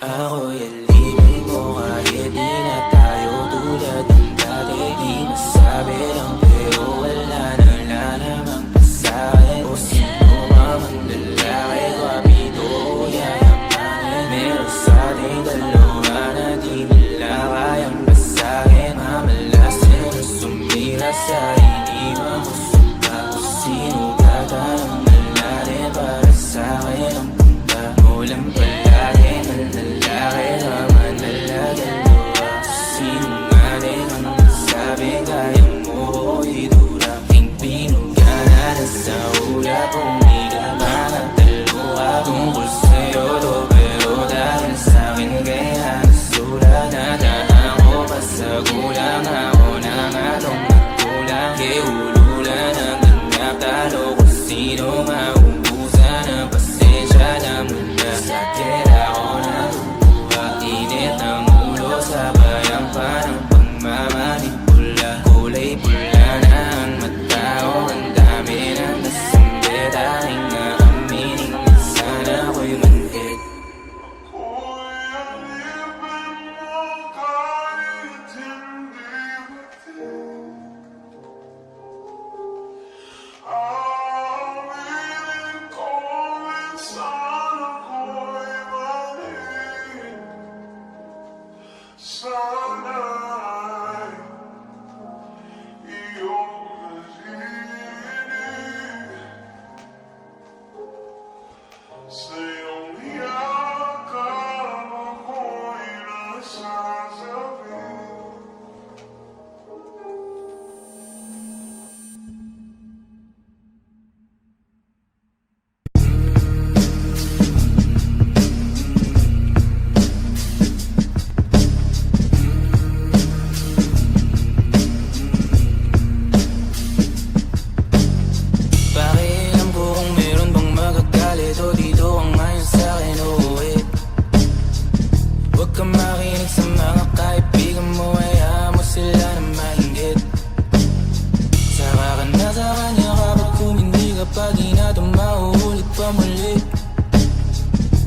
Ako'y alibig mo kahit di na tayo tulad ng dati. Di masabi lang pero wala namang pasahin. O sino man lalaki, guwapito o yayapanin. Meron sa ating dalawa na di nila kayang basahin. Mamalasin na sumira sa hindi mamusuka. O sino tatanong natin para sa akin ang punta. Ulang palagi lalaki naman dalawa. Sinungaling ang nagsabi kaya mo idura. Ting pinugana na sa ulap kung di ka makataluha. Tungkol sa'yo to pero dahil sa'kin kaya nasulat. Nadaan ko pa sa gulang ako na nga tong nagkulang. Kiululan ang ganap talo kung sino maubusan ang pasensya na mula. Sakit ako na init ang ulo sa bayang parang pagmamanipula. Kulay pula na ang mata ko, ang dami na nasambit. Aking nga aminin, minsan ako'y manhid. Huwag ka makinig sa mga kaibigan mo, hayaan mo sila na mainggit. Saka ka na sa kanya kapag kumindig, kapag di na ito mauulit pa muli.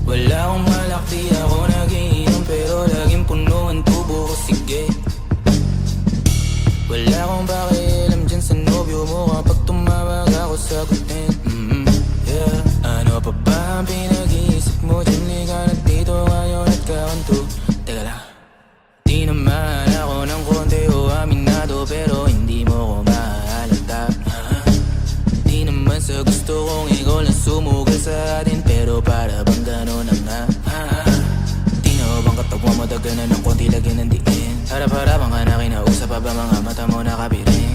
Wala akong malak, di ako nagiinom, pero laging puno ang tubo ko, sige. Wala akong pakialam dyan sa nobyo mo, kapag tumawag ako sagutin. Yeah. Ano pa ba ang pinag-iisip mo dyan? Liga na dito ngayon at kakanto. Teka lang, di naman ako ng konti o aminado, pero hindi mo ko mahalata. Di naman sa gusto kong ikaw lang sumugal sa atin, pero para bang gano'n na nga. Di na bang katawan mo daganan ng konti lagyan ng diin? Para bang ka na kinausap pa ba mga mata mo nakapiring?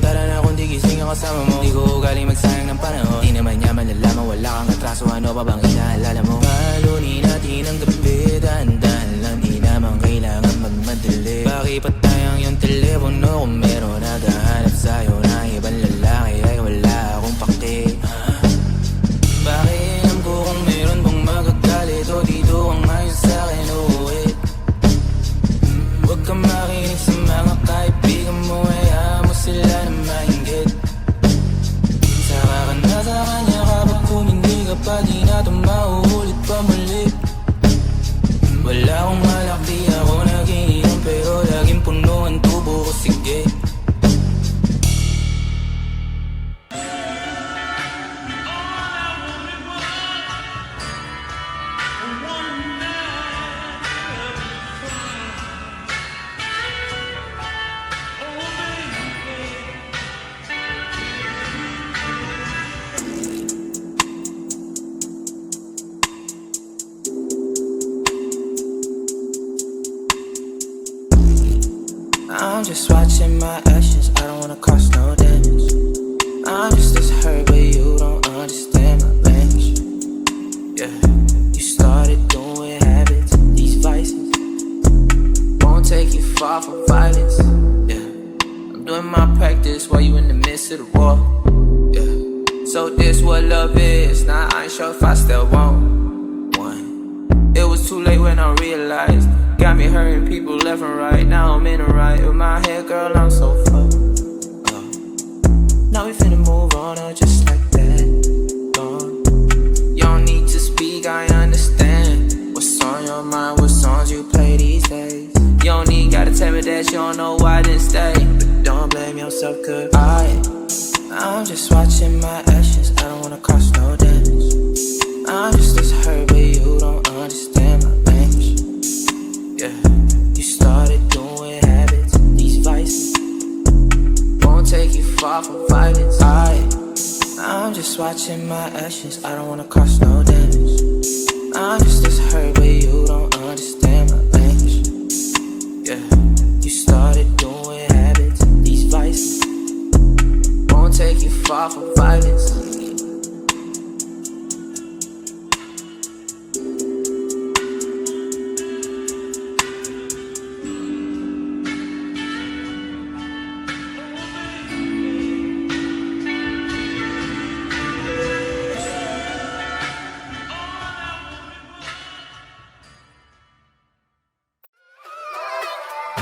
Tara na kung di gising ang kasama mo, di ko ugaling magsayang ng panahon. Di naman niya malalaman, wala kang atraso, ano pa bang inaalala mo? Palunin natin ang gabi, dahan-dahan lang, di naman kailangan magmadali. Pakipatayang yung telepono kung meron naghahanap sa'yo na ibang lalaki, ay wala akong pake. Pakialam ko kung meron bang magagalit o dito ang ayos sa'kin, uuwi. Huwag ka makinig sa mga kaibigan mo, hayaan mo sila na mainggit. Saka ka na sa kanya kapag kumindig, kapag di na ito mauulit pa muli. Wala akong malak, di ako nagiinom, pero laging puno ang tubo ko, sige. I'm just watching my actions, I don't wanna cause no damage. I'm just as hurt, but you don't understand my language. Yeah, you started doing habits, these vices won't take you far from violence. Yeah, I'm doing my practice while you in the midst of the war. Yeah, so this what love is, now I ain't sure if I still want one. It was too late when I realized. Got me hurting people left and right. Now I'm in the right with my head, girl, I'm so fucked. Now we finna move on, just like that. You don't need to speak, I understand. What's on your mind, what songs you play these days? You don't need, gotta tell me that you don't know why I didn't stay. But don't blame yourself, cause I'm just watching my actions, I don't wanna cause no damage. I'm just as hurt, but you don't understand my language. Yeah, you started doing habits, these vices won't take you far from violence. I'm just watching my actions, I don't wanna cause no damage. I'm just as hurt, but you don't understand my language. Yeah, you started doing habits, these vices won't take you far from violence.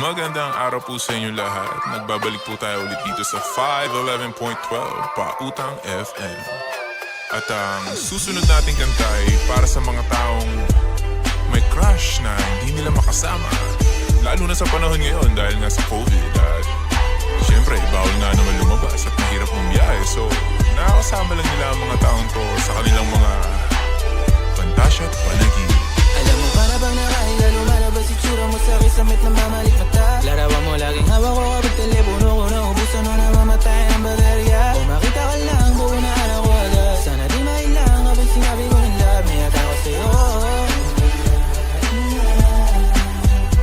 Magandang araw po sa inyo lahat. Nagbabalik po tayo ulit dito sa 511.12 Pautang FM. At ang susunod nating kanta ay para sa mga taong may crush na hindi nila makasama. Lalo na sa panahon ngayon dahil nga sa COVID. At syempre, bawal nga naman lumabas at mahirap bumiyahe. So, nakakasama lang nila ang mga taong to sa kanilang mga pantasya at panaginip. Alam mo para bang nakahiga, lumalabas itsura mo sa kisamit na mamalik mata. Larawan mo laging hawak ko kapag telepono ko naubusan o namamatay ang baterya. O makita ka lang, buo na alam ko agad. Sana di mailang kapag sinabi ko ng love, may ako sa'yo.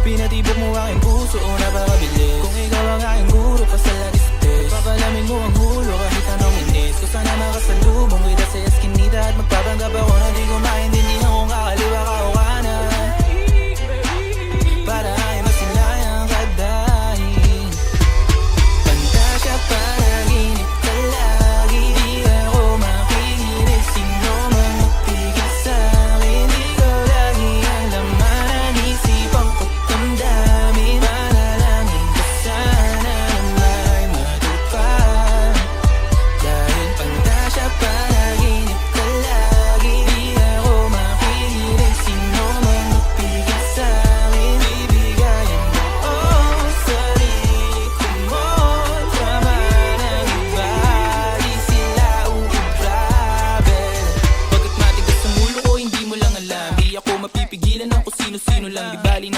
Pinatibok mo aking puso o napakabilis. Kung ikaw ang aking guro, pasalagis test. Papalamig mo ang hulo kahit anong inis. Ko sana makasalubong kita sa eskinita at magpapanggap ako na di ko maintindihan kung kakaliwa ka o kanan. Para ay masin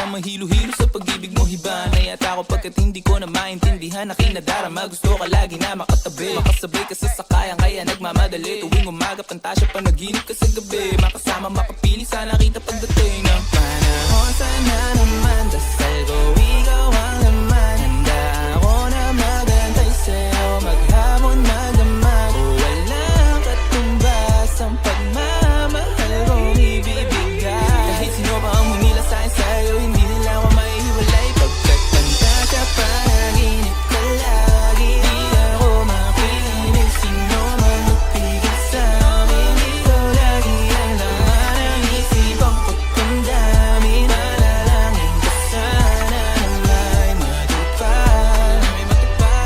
mahilo-hilo sa pag-ibig mo. Hiba na yata ako pagkat hindi ko na maintindihan na kinadarama. Gusto ka lagi na makatabi, makasabay ka sa sakayan kaya nagmamadali. Tuwing umaga pantasya panaginip ka sa gabi. Makasama mapapili sana kita pagdating ng panahon. Sana naman dasal ko ikaw ang laman. Handa ako na magantay sa'yo maghapon magdamag. Walang katumbas ang pagmamahal kong ibibigay. Kahit sino pa ang humila sa'kin sa'yo, hindi nila ako maihiwalay. Pagkat pantasya panaginip ka lagi. Di ako makikinig, sino man magpigil sa'min. Ikaw lagi ang laman ng isipan ko kung dami. Manalangin ka sana na may matupad.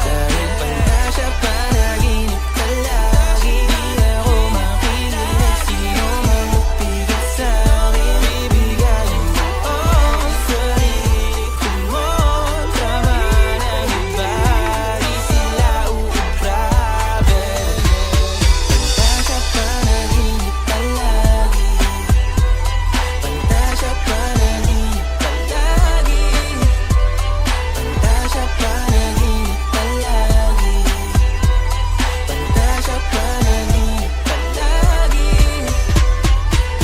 Dahil pantasya panaginip ka lagi. Di ako makikinig, sino man magpigil sa'min. Bibigayin mo ang sarili ko mo. Tama ng iba, di sila uubra. Pantasya panaginip ka lagi. Pantasya panaginip ka lagi. Pantasya panaginip ka lagi. Pantasya panaginip ka lagi.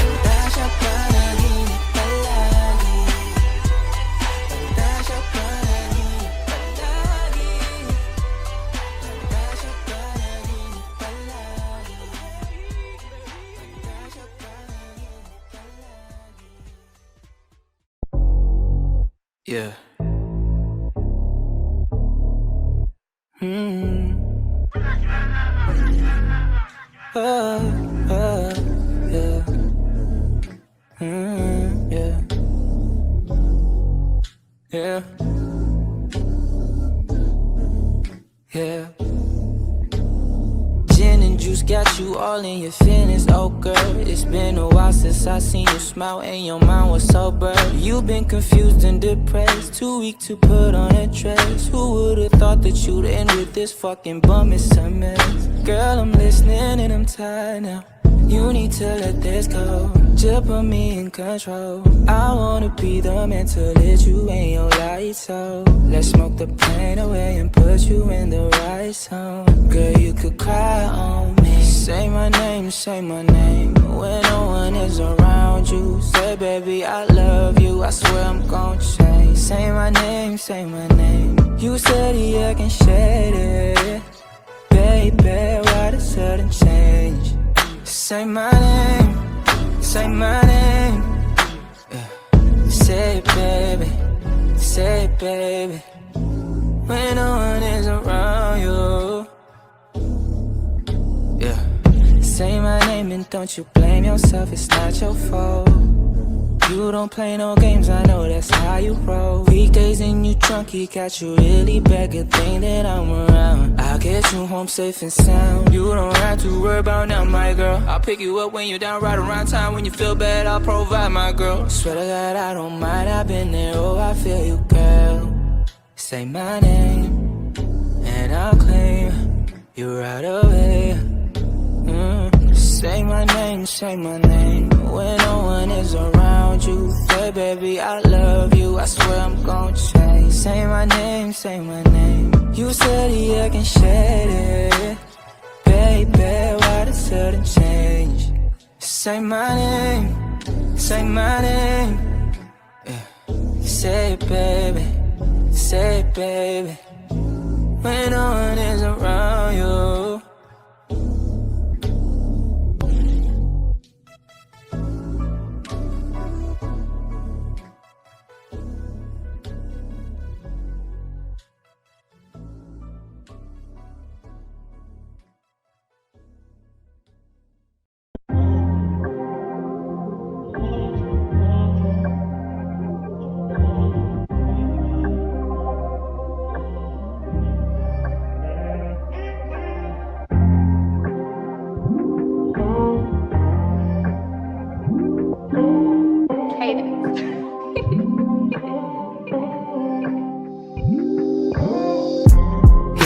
Pantasya panaginip ka lagi. Pantasya panaginip ka lagi. Pantasya panaginip ka lagi. Yeah. Yeah. Yeah. Yeah. Gin and juice got you all in your feelings, oh girl. It's been a while since I seen you smile and your mind was sober. You've been confused and depressed, too weak to put on a dress. Who would've thought that you'd end with this fucking bum? It's a mess. Girl, I'm listening and I'm tired now. You need to let this go, just put me in control. I wanna be the man to let you in your light, so let's smoke the pain away and put you in the right zone. Girl, you could cry on me. Say my name when no one is around you. Say, baby, I love you, I swear I'm gon' change. Say my name. You said I can shade it. Baby, why the sudden change? Say my name. Yeah. Say it, baby. When no one is around you. Yeah. Say my name and don't you blame yourself, it's not your fault. You don't play no games, I know that's how you roll. Weekdays and you drunk, he got you really bad. Good thing that I'm around. I'll get you home safe and sound. You don't have to worry about now, my girl. I'll pick you up when you're down, right around time. When you feel bad, I'll provide, my girl. Swear to God, I don't mind, I've been there, oh, I feel you, girl. Say my name, and I'll claim you right away. Say my name, when no one is around you. Say, baby, I love you, I swear I'm gon' change. Say my name. You said I can shade it. Baby, why the sudden change? Say my name. Yeah. Say it, baby. When no one is around you.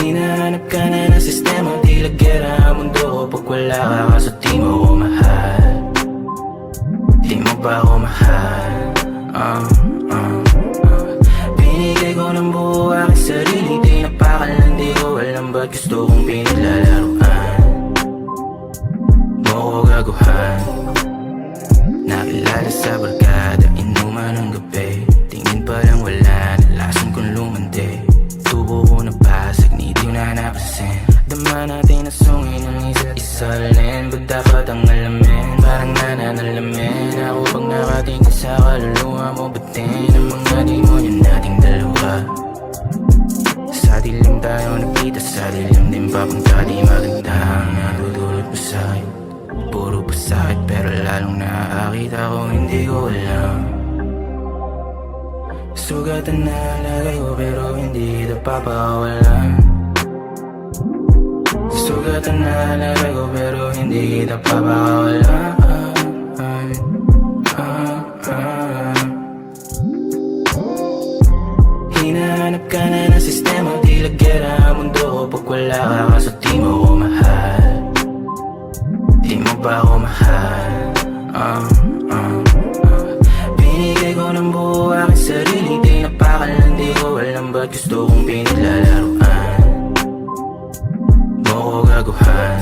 Hinahanap ka na ng sistema, tila gera ang mundo ko. Pag wala ka kaso di mo ko mahal. Di mo ba ako mahal? gusto kong pinaglalaruan mo ko gaguhan. Nakilala sa barkada, inuman ng gabi. Tingin pa lang wala, nalasan kong lumandi. Tubo ko nabasag, ni di na napasin. Dama natin na sungin ng isa't isa rin. Ba't dapat ang alamin, parang nananalamin ako pag nakatingin sa kaluluwa mo. Batin ang mga demonyo nating dalawa. Sa dilim tayo nagkita, sa dilim din papunta. Di maganda ang natutulot mo sa'yo. Puro pasakit pero lalong nakakita ko, hindi ko alam. Sugatan na lagay ko pero hindi ito papakawalan. Sugatan na lagay ko pero hindi kita papakawalan. Hinahanap ka na ng sistema, di lagyera ang mundo ko pag wala ka, kaso di mo ko mahal. Di mo ba ako mahal? Binigay ko ng buo aking sarili, di napakalan, di ko alam ba't gusto kong pinaglalaruan mo ko gaguhan.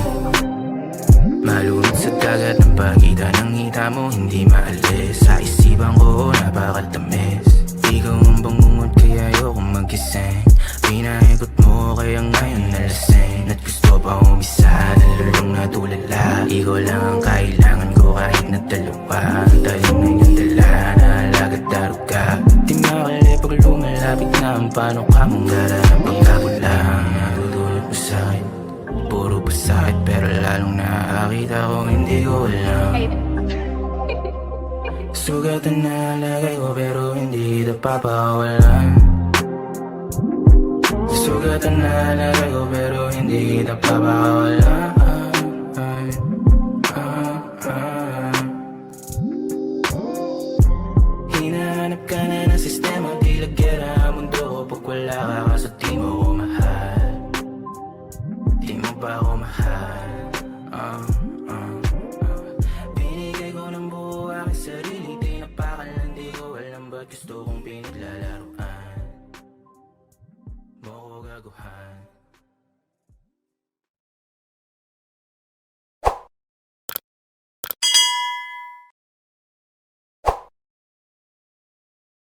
Malunod sa dagat ng pagkita ng hita mo, hindi maalis. Sa isipan ko napakatamis. Ikaw ang bangungot kaya ayokong magising. Pinaikot mo kaya ngayon nalasing. At gusto pa umisa, nalulong na tulala. Ikaw lang ang kailangan ko kahit na dalawa. Ang talim na inyong dala, naalagat daruga. Di makali pag lumalapit na ang paano ka mong gararampi. Ako lang natutulot mo sa'kin. Puro pasakit pero lalong nakakita ko, hindi ko alam. Sugatan na lagay ko pero hindi ito papakawalan. Sugatan na lagay ko pero hindi kita papakawalan. Hinahanap ka na ng sistema, di lagyera ang mundo ko pag wala ka, kaso di mo ko mahal. Di mo ba ako mahal? Binigay ko ng buo aking sarili, di napakalan, di ko alam ba't gusto kong pinaglalaruan mo ko gaguhan.